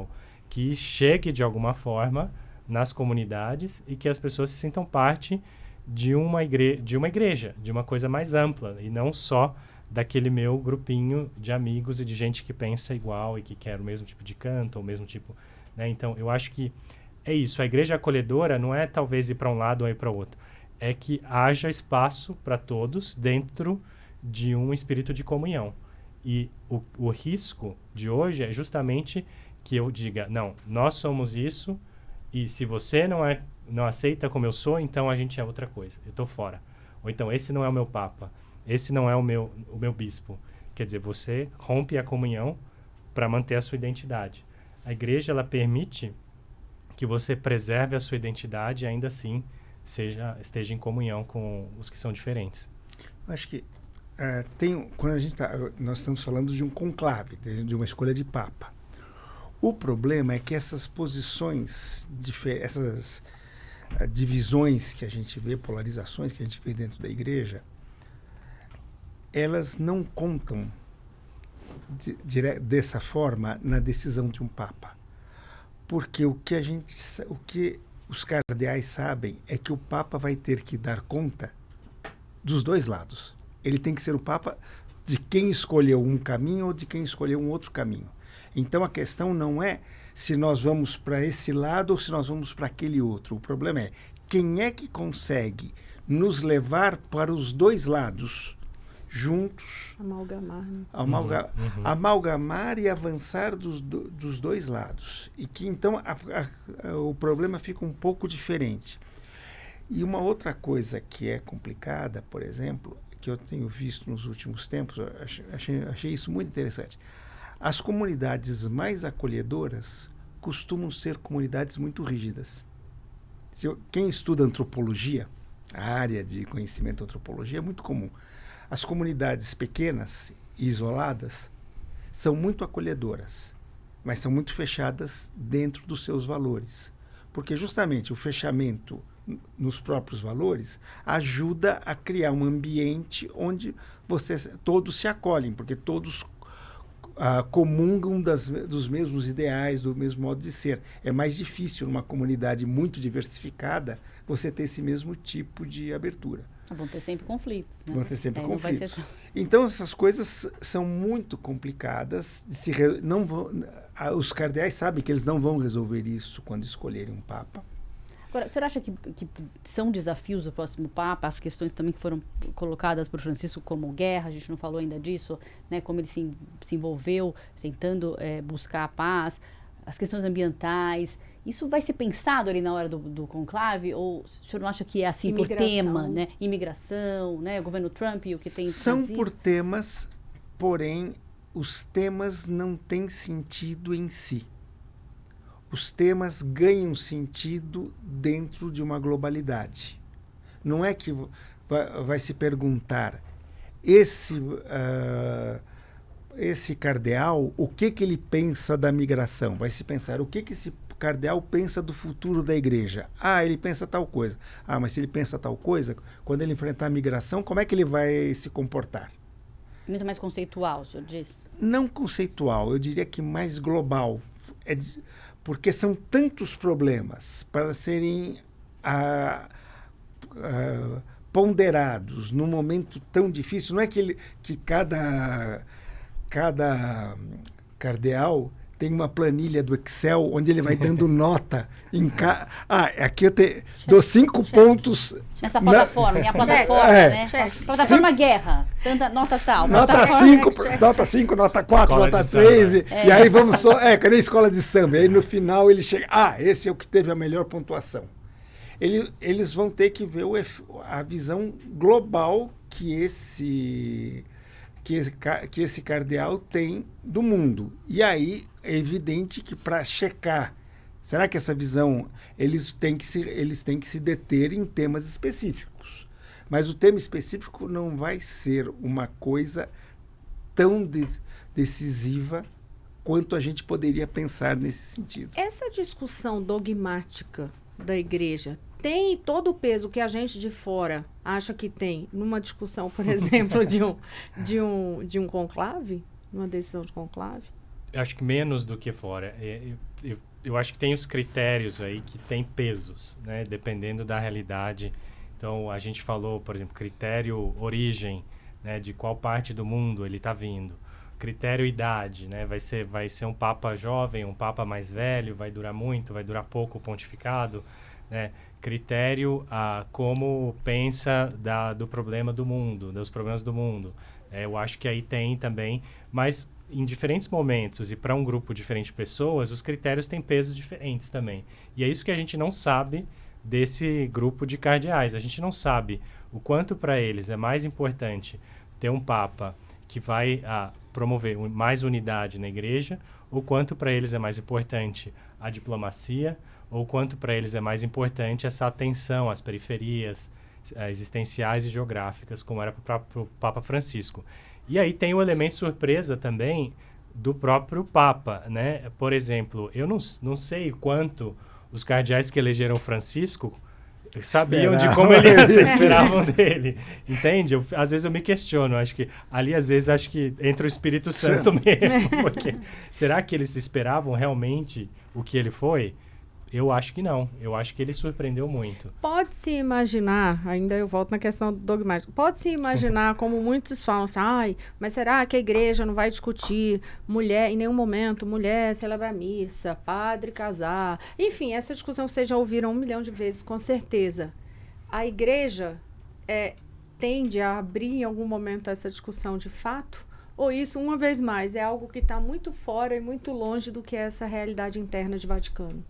que chegue de alguma forma nas comunidades e que as pessoas se sintam parte de uma igreja, de uma coisa mais ampla, e não só daquele meu grupinho de amigos e de gente que pensa igual e que quer o mesmo tipo de canto, ou o mesmo tipo, né? Então, eu acho que é isso. A igreja acolhedora não é talvez ir para um lado ou ir para o outro. é que haja espaço para todos dentro de um espírito de comunhão. E o risco de hoje é justamente que eu diga, não, nós somos isso, e se você não aceita como eu sou, então a gente é outra coisa, eu estou fora. Ou então, esse não é o meu papa, esse não é o meu bispo. Quer dizer, você rompe a comunhão para manter a sua identidade. A igreja, ela permite que você preserve a sua identidade e ainda assim esteja em comunhão com os que são diferentes. Eu acho que quando nós estamos falando de um conclave, de uma escolha de papa. O problema é que essas posições, essas divisões que a gente vê, polarizações que a gente vê dentro da igreja, elas não contam dessa forma na decisão de um papa. Porque o que os cardeais sabem é que o papa vai ter que dar conta dos dois lados. Ele tem que ser o papa de quem escolheu um caminho ou de quem escolheu um outro caminho. Então a questão não é se nós vamos para esse lado ou se nós vamos para aquele outro. O problema é quem é que consegue nos levar para os dois lados juntos. Amalgamar. Né? Amalgamar e avançar dos dois lados. E que então o problema fica um pouco diferente. E uma outra coisa que é complicada, por exemplo, que eu tenho visto nos últimos tempos, eu achei isso muito interessante. As comunidades mais acolhedoras costumam ser comunidades muito rígidas. Quem estuda antropologia, a área de conhecimento da antropologia, é muito comum. As comunidades pequenas e isoladas são muito acolhedoras, mas são muito fechadas dentro dos seus valores. Porque justamente o fechamento nos próprios valores ajuda a criar um ambiente onde todos se acolhem, porque todos comungam dos mesmos ideais, do mesmo modo de ser. É mais difícil numa comunidade muito diversificada você ter esse mesmo tipo de abertura. Vão ter sempre conflitos. Né? Vão ter sempre conflitos. Então essas coisas são muito complicadas. Os cardeais sabem que eles não vão resolver isso quando escolherem um papa. Agora, o senhor acha que são desafios do próximo Papa, as questões também que foram colocadas por Francisco como guerra, a gente não falou ainda disso, né, como ele se envolveu tentando buscar a paz, as questões ambientais, isso vai ser pensado ali na hora do conclave, ou o senhor não acha que é assim por tema, né? Imigração, né, o governo Trump e o que tem são por temas, porém os temas não têm sentido em si. Os temas ganham sentido dentro de uma globalidade. Não é que vai se perguntar esse cardeal, o que ele pensa da migração? Vai se pensar o que esse cardeal pensa do futuro da igreja. Ele pensa tal coisa. Mas se ele pensa tal coisa, quando ele enfrentar a migração, como é que ele vai se comportar? Muito mais conceitual, o senhor diz? Não conceitual, eu diria que mais global. Porque são tantos problemas para serem ponderados num momento tão difícil. Não é que cada cardeal tem uma planilha do Excel onde ele vai dando nota em aqui eu dou 5 pontos. Nessa plataforma, minha plataforma, né? Plataforma guerra. Nota tal. Nota 5, nota 4, nota 3. E aí vamos que nem escola de samba. E aí no final ele chega, esse é o que teve a melhor pontuação. Eles vão ter que ver a visão global que esse cardeal tem do mundo. E aí é evidente que para checar, será que essa visão, eles têm que se deter em temas específicos. Mas o tema específico não vai ser uma coisa tão decisiva quanto a gente poderia pensar nesse sentido. Essa discussão dogmática da igreja tem todo o peso que a gente de fora acha que tem numa discussão, por exemplo, de um conclave? Numa decisão de conclave? Eu acho que menos do que fora. Eu acho que tem os critérios aí que tem pesos, né? Dependendo da realidade. Então, a gente falou, por exemplo, critério origem, né? De qual parte do mundo ele está vindo. Critério idade, né? Vai ser um papa jovem, um papa mais velho, vai durar muito, vai durar pouco o pontificado. né? Critério a como pensa do problema do mundo, dos problemas do mundo. Eu acho que aí tem também, mas em diferentes momentos e para um grupo diferente de pessoas, os critérios têm pesos diferentes também. E é isso que a gente não sabe desse grupo de cardeais. A gente não sabe o quanto para eles é mais importante ter um papa que vai promover mais unidade na igreja, ou quanto para eles é mais importante a diplomacia, ou quanto para eles é mais importante essa atenção às periferias existenciais e geográficas, como era para o Papa Francisco. E aí tem o elemento surpresa também do próprio Papa, né? Por exemplo, eu não sei quanto os cardeais que elegeram Francisco sabiam de como ele ia ser, esperavam dele, entende? Às vezes eu me questiono, acho que entra o Espírito Santo mesmo, porque será que eles esperavam realmente o que ele foi? Eu acho que não. Eu acho que ele surpreendeu muito. Pode-se imaginar, ainda eu volto na questão do dogmático, pode-se imaginar, como muitos falam assim, mas será que a igreja não vai discutir mulher, em nenhum momento, mulher celebrar missa, padre casar, enfim, essa discussão vocês já ouviram 1 milhão de vezes, com certeza. A igreja tende a abrir em algum momento essa discussão de fato? Ou isso, uma vez mais, é algo que está muito fora e muito longe do que é essa realidade interna de Vaticano?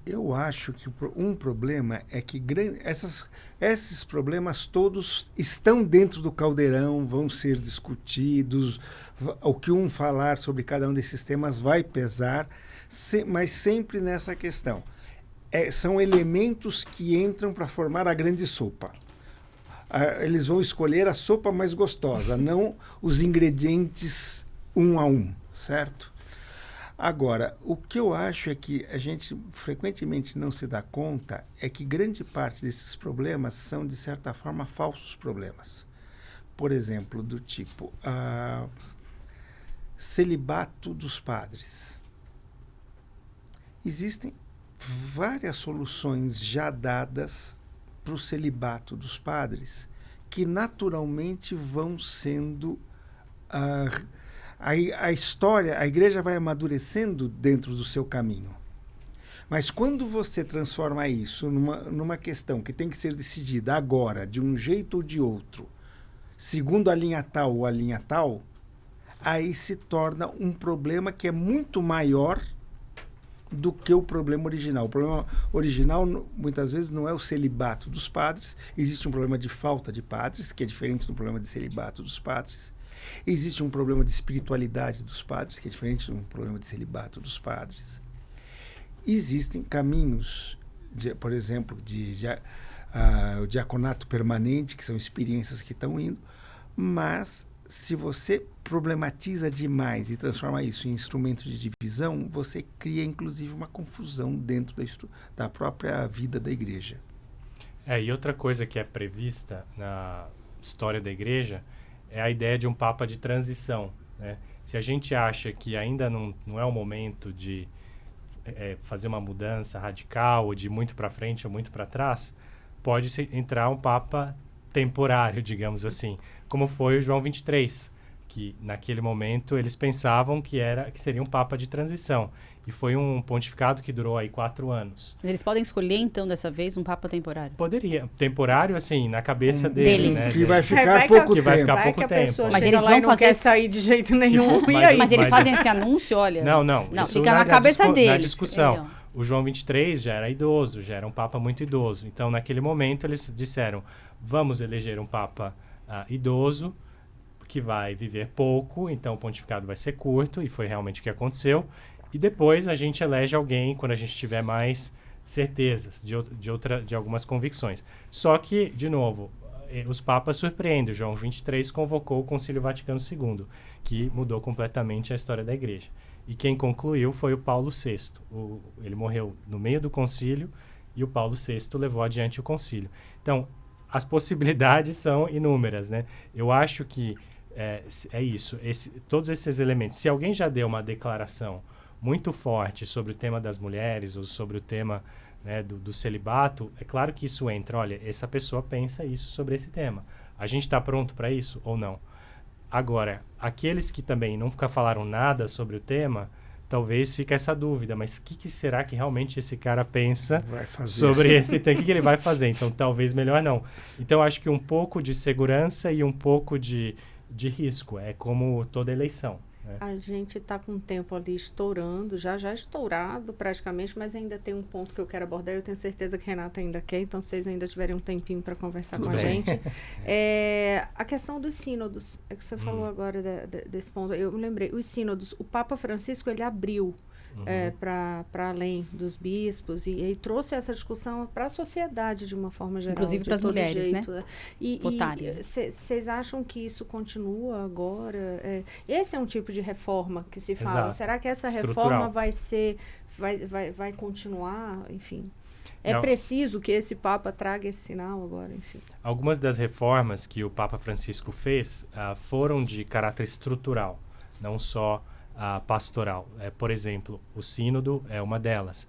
Eu acho que um problema é que esses problemas todos estão dentro do caldeirão, vão ser discutidos, o que falar sobre cada um desses temas vai pesar, mas sempre nessa questão. São elementos que entram para formar a grande sopa. Eles vão escolher a sopa mais gostosa, não os ingredientes um a um, certo? Agora, o que eu acho é que a gente frequentemente não se dá conta é que grande parte desses problemas são, de certa forma, falsos problemas. Por exemplo, do tipo celibato dos padres. Existem várias soluções já dadas para o celibato dos padres que naturalmente vão sendo... a igreja vai amadurecendo dentro do seu caminho. Mas quando você transforma isso numa questão que tem que ser decidida agora, de um jeito ou de outro, segundo a linha tal ou a linha tal, aí se torna um problema que é muito maior do que o problema original. O problema original, muitas vezes, não é o celibato dos padres. Existe um problema de falta de padres, que é diferente do problema de celibato dos padres. Existe um problema de espiritualidade dos padres, que é diferente do problema de celibato dos padres. Existem caminhos, por exemplo, o diaconato permanente, que são experiências que estão indo, mas se você problematiza demais e transforma isso em instrumento de divisão, você cria, inclusive, uma confusão dentro da própria vida da igreja. E outra coisa que é prevista na história da igreja é a ideia de um papa de transição, né? Se a gente acha que ainda não é o momento de fazer uma mudança radical, ou de muito para frente ou muito para trás, pode entrar um papa temporário, digamos assim, como foi o João 23, que naquele momento eles pensavam que seria um papa de transição. E foi um pontificado que durou aí 4 anos. Eles podem escolher, então, dessa vez, um papa temporário? Poderia. Temporário, assim, na cabeça deles, né? Que vai ficar pouco tempo. Vai ficar pouco tempo. Mas eles vão fazer sair de jeito nenhum. Mas eles fazem esse anúncio, olha... Não. Fica na cabeça deles. Na discussão. Entendeu? O João 23 já era idoso, já era um papa muito idoso. Então, naquele momento, eles disseram, vamos eleger um papa idoso, que vai viver pouco, então o pontificado vai ser curto, e foi realmente o que aconteceu. E depois a gente elege alguém quando a gente tiver mais certezas de algumas convicções. Só que, de novo, os papas surpreendem. O João 23 convocou o Concílio Vaticano II, que mudou completamente a história da igreja. E quem concluiu foi o Paulo VI. Ele morreu no meio do concílio e o Paulo VI levou adiante o concílio. Então, as possibilidades são inúmeras, né? Eu acho que é isso. Todos esses elementos. Se alguém já deu uma declaração muito forte sobre o tema das mulheres ou sobre o tema, né, do celibato, é claro que isso entra. Olha, essa pessoa pensa isso sobre esse tema. A gente está pronto para isso ou não? Agora, aqueles que também nunca falaram nada sobre o tema, talvez fica essa dúvida, mas o que será que realmente esse cara pensa Vai sobre esse tema? O que ele vai fazer? Então, talvez melhor não. Então, acho que um pouco de segurança e um pouco de risco. É como toda eleição. Né? A gente está com o tempo ali estourando, já estourado praticamente, mas ainda tem um ponto que eu quero abordar. Eu tenho certeza que Renata ainda quer, então vocês ainda tiverem um tempinho para conversar Tudo com bem. a gente. A questão dos sínodos, é que você falou agora desse ponto. Eu me lembrei, os sínodos, o Papa Francisco, ele abriu para além dos bispos e trouxe essa discussão para a sociedade de uma forma geral. Inclusive para as mulheres, jeito, né? E votarem. Vocês acham que isso continua agora? Esse é um tipo de reforma que se fala. Exato. Será que essa reforma vai continuar? Enfim. É preciso que esse Papa traga esse sinal agora, enfim. Algumas das reformas que o Papa Francisco fez foram de caráter estrutural, não só pastoral. Por exemplo, o sínodo é uma delas.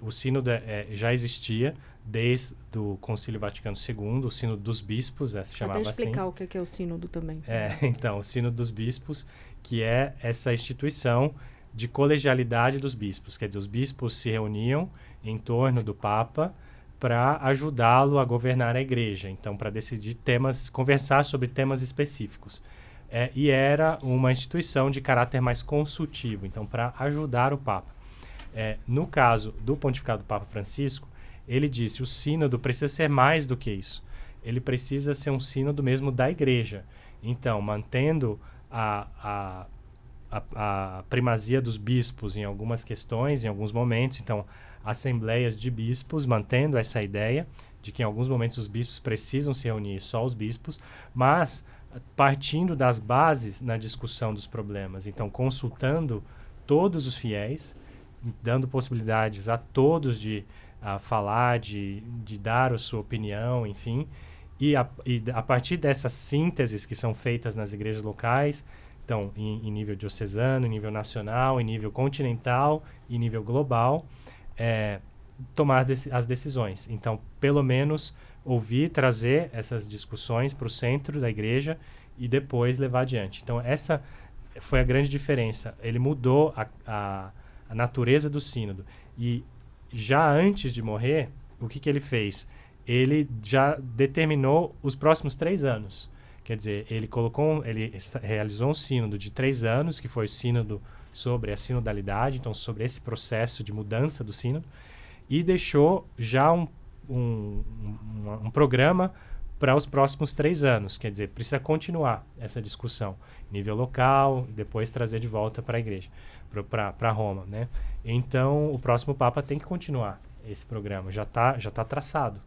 O sínodo já existia desde o Concílio Vaticano II, o sínodo dos bispos, se chamava assim. Até explicar o que é o sínodo também. Então, o sínodo dos bispos, que é essa instituição de colegialidade dos bispos. Quer dizer, os bispos se reuniam em torno do Papa para ajudá-lo a governar a igreja. Então, para decidir conversar sobre temas específicos. E era uma instituição de caráter mais consultivo, então para ajudar o Papa. No caso do pontificado do Papa Francisco, ele disse: o sínodo precisa ser mais do que isso. Ele precisa ser um sínodo mesmo da igreja. Então, mantendo a primazia dos bispos em algumas questões, em alguns momentos. Então, assembleias de bispos, mantendo essa ideia de que em alguns momentos os bispos precisam se reunir, só os bispos, mas partindo das bases na discussão dos problemas. Então, consultando todos os fiéis, dando possibilidades a todos de falar, de dar a sua opinião, enfim. E a partir dessas sínteses que são feitas nas igrejas locais, então, em nível diocesano, em nível nacional, em nível continental, em nível global, tomar as decisões. Então, pelo menos ouvir, trazer essas discussões para o centro da igreja e depois levar adiante. Então, essa foi a grande diferença. Ele mudou a natureza do sínodo. E já antes de morrer, o que ele fez? Ele já determinou os próximos 3 anos. Quer dizer, ele realizou um sínodo de 3 anos, que foi o sínodo sobre a sinodalidade, então sobre esse processo de mudança do sínodo, e deixou já um programa para os próximos 3 anos. Quer dizer, precisa continuar essa discussão nível local, depois trazer de volta para a igreja, para Roma, né? Então, o próximo Papa tem que continuar esse programa, já tá traçado.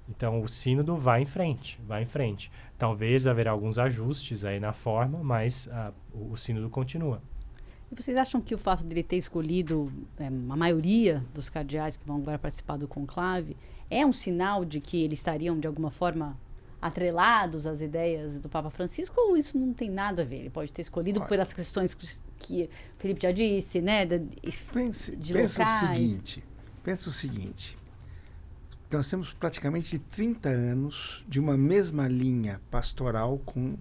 Então, o sínodo vai em frente. Talvez haverá alguns ajustes aí na forma, mas o sínodo continua. E vocês acham que o fato de ele ter escolhido a maioria dos cardeais que vão agora participar do conclave é um sinal de que eles estariam, de alguma forma, atrelados às ideias do Papa Francisco, ou isso não tem nada a ver? Ele pode ter escolhido pelas questões que o Felipe já disse, né? Pensa o seguinte. Nós temos praticamente 30 anos de uma mesma linha pastoral com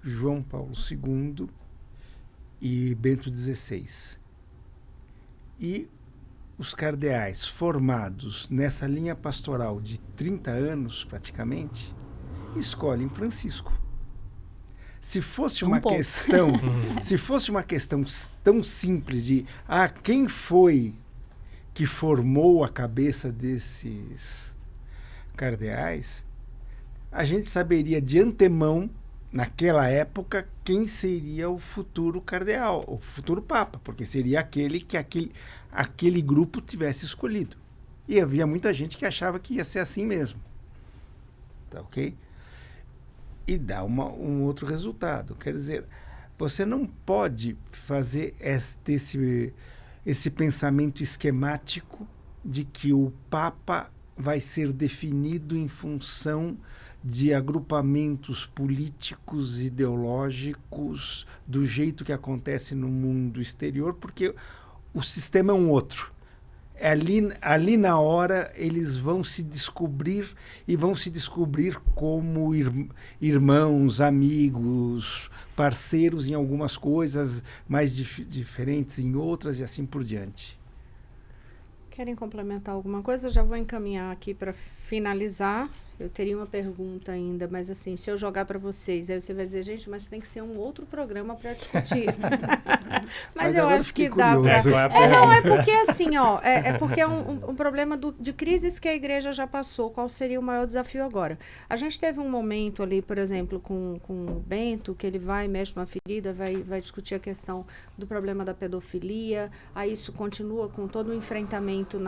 João Paulo II e Bento XVI. E os cardeais formados nessa linha pastoral de 30 anos, praticamente, escolhem Francisco. Se fosse uma questão, se fosse uma questão tão simples de quem foi que formou a cabeça desses cardeais, a gente saberia de antemão, naquela época, quem seria o futuro cardeal, o futuro papa, porque seria aquele que aquele grupo tivesse escolhido. E havia muita gente que achava que ia ser assim mesmo. Tá ok? E dá um outro resultado. Quer dizer, você não pode fazer esse pensamento esquemático de que o Papa vai ser definido em função de agrupamentos políticos, ideológicos, do jeito que acontece no mundo exterior, porque o sistema é um outro. ali na hora eles vão se descobrir e vão se descobrir como irmãos, amigos, parceiros em algumas coisas, mais diferentes em outras e assim por diante. Querem complementar alguma coisa? Eu já vou encaminhar aqui para finalizar. Eu teria uma pergunta ainda, mas assim, se eu jogar para vocês, aí você vai dizer, gente, mas tem que ser um outro programa para discutir isso. Mas eu acho que dá para... Não, é porque assim, ó, é porque é um problema de crises que a igreja já passou. Qual seria o maior desafio agora? A gente teve um momento ali, por exemplo, com o Bento, que ele mexe numa ferida, vai discutir a questão do problema da pedofilia, aí isso continua com todo o enfrentamento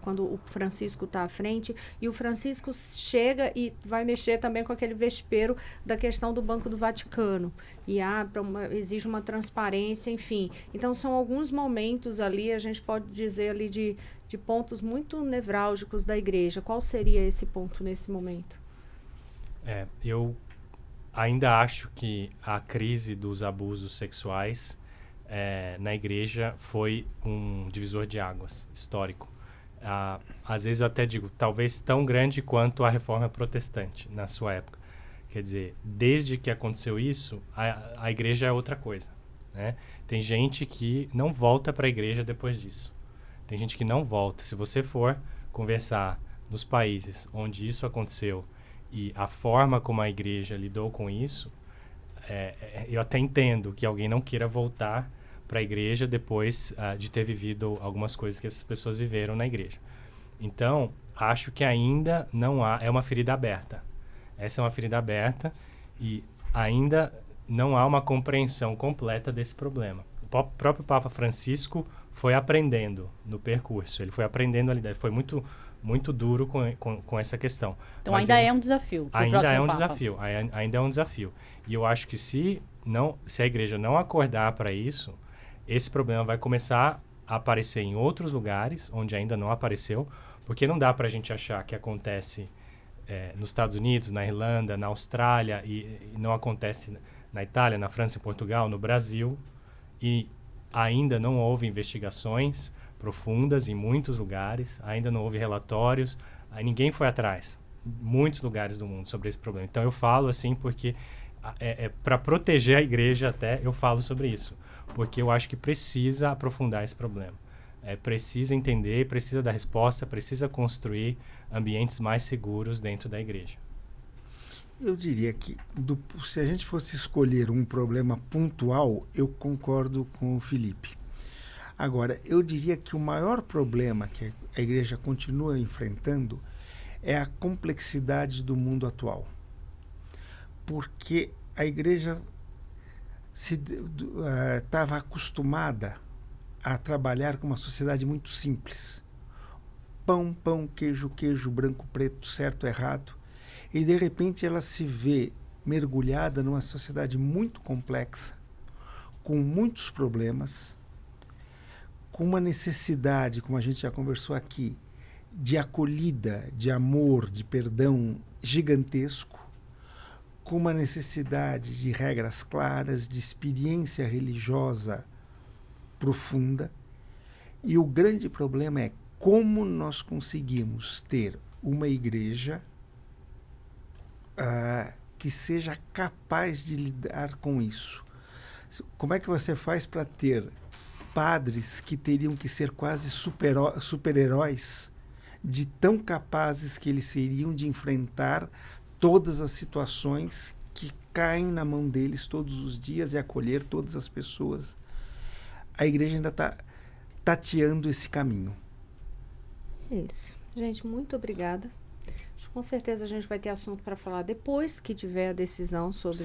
quando o Francisco está à frente, e o Francisco chega e vai mexer também com aquele vespeiro da questão do Banco do Vaticano. E exige uma transparência, enfim. Então, são alguns momentos ali, a gente pode dizer ali de pontos muito nevrálgicos da igreja. Qual seria esse ponto nesse momento? Eu ainda acho que a crise dos abusos sexuais na igreja foi um divisor de águas histórico. Às vezes eu até digo, talvez tão grande quanto a reforma protestante na sua época. Quer dizer, desde que aconteceu isso, a igreja é outra coisa, né? Tem gente que não volta para a igreja depois disso. Tem gente que não volta. Se você for conversar nos países onde isso aconteceu e a forma como a igreja lidou com isso, eu até entendo que alguém não queira voltar para a igreja depois de ter vivido algumas coisas que essas pessoas viveram na igreja. Então, acho que ainda não há... É uma ferida aberta. Essa é uma ferida aberta e ainda não há uma compreensão completa desse problema. O próprio Papa Francisco foi aprendendo no percurso. Ele foi aprendendo ali. Foi muito, muito duro com essa questão. Então, ainda é um desafio. Ainda é um desafio. Ainda é um desafio. E eu acho que se a igreja não acordar para isso, esse problema vai começar a aparecer em outros lugares, onde ainda não apareceu, porque não dá para a gente achar que acontece nos Estados Unidos, na Irlanda, na Austrália, e não acontece na Itália, na França, em Portugal, no Brasil, e ainda não houve investigações profundas em muitos lugares, ainda não houve relatórios, ninguém foi atrás, em muitos lugares do mundo, sobre esse problema. Então eu falo assim porque para proteger a igreja até, eu falo sobre isso. Porque eu acho que precisa aprofundar esse problema. Precisa entender, precisa dar resposta, precisa construir ambientes mais seguros dentro da igreja. Eu diria que, se a gente fosse escolher um problema pontual, eu concordo com o Felipe. Agora, eu diria que o maior problema que a igreja continua enfrentando é a complexidade do mundo atual. Porque a igreja estava acostumada a trabalhar com uma sociedade muito simples. Pão, pão, queijo, queijo, branco, preto, certo, errado. E, de repente, ela se vê mergulhada numa sociedade muito complexa, com muitos problemas, com uma necessidade, como a gente já conversou aqui, de acolhida, de amor, de perdão gigantesco, com uma necessidade de regras claras, de experiência religiosa profunda. E o grande problema é como nós conseguimos ter uma igreja que seja capaz de lidar com isso. Como é que você faz para ter padres que teriam que ser quase super-heróis, de tão capazes que eles seriam de enfrentar todas as situações que caem na mão deles todos os dias e acolher todas as pessoas? A igreja ainda está tateando esse caminho. Isso. Gente, muito obrigada. Com certeza a gente vai ter assunto para falar depois que tiver a decisão sobre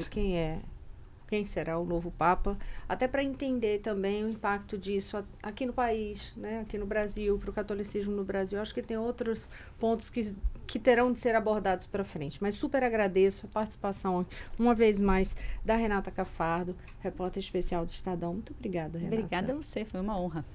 quem será o novo Papa, até para entender também o impacto disso aqui no país, né? Aqui no Brasil, para o catolicismo no Brasil. Acho que tem outros pontos que terão de ser abordados para frente. Mas super agradeço a participação, uma vez mais, da Renata Cafardo, repórter especial do Estadão. Muito obrigada, Renata. Obrigada a você, foi uma honra.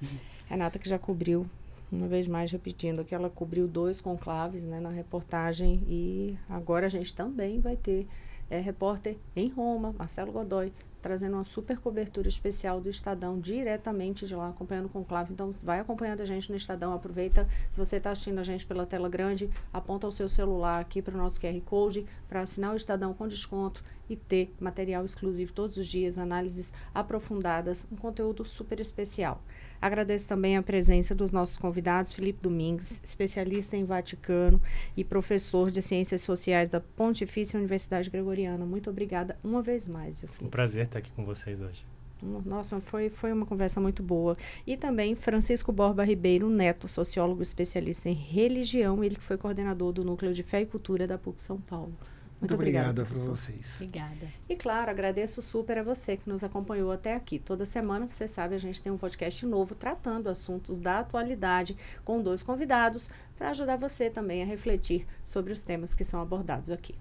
Renata que já cobriu, uma vez mais repetindo, que ela cobriu 2 conclaves, né, na reportagem, e agora a gente também vai ter repórter em Roma, Marcelo Godoy, trazendo uma super cobertura especial do Estadão, diretamente de lá, acompanhando o conclave. Então, vai acompanhando a gente no Estadão, aproveita. Se você está assistindo a gente pela tela grande, aponta o seu celular aqui para o nosso QR Code, para assinar o Estadão com desconto e ter material exclusivo todos os dias, análises aprofundadas, um conteúdo super especial. Agradeço também a presença dos nossos convidados, Felipe Domingues, especialista em Vaticano e professor de Ciências Sociais da Pontifícia Universidade Gregoriana. Muito obrigada uma vez mais, viu, Felipe? Um prazer estar aqui com vocês hoje. Nossa, foi uma conversa muito boa. E também Francisco Borba Ribeiro Neto, sociólogo especialista em religião, ele que foi coordenador do Núcleo de Fé e Cultura da PUC São Paulo. Muito obrigada para vocês. Obrigada. E claro, agradeço super a você que nos acompanhou até aqui. Toda semana, você sabe, a gente tem um podcast novo tratando assuntos da atualidade com 2 convidados para ajudar você também a refletir sobre os temas que são abordados aqui.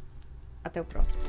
Até o próximo.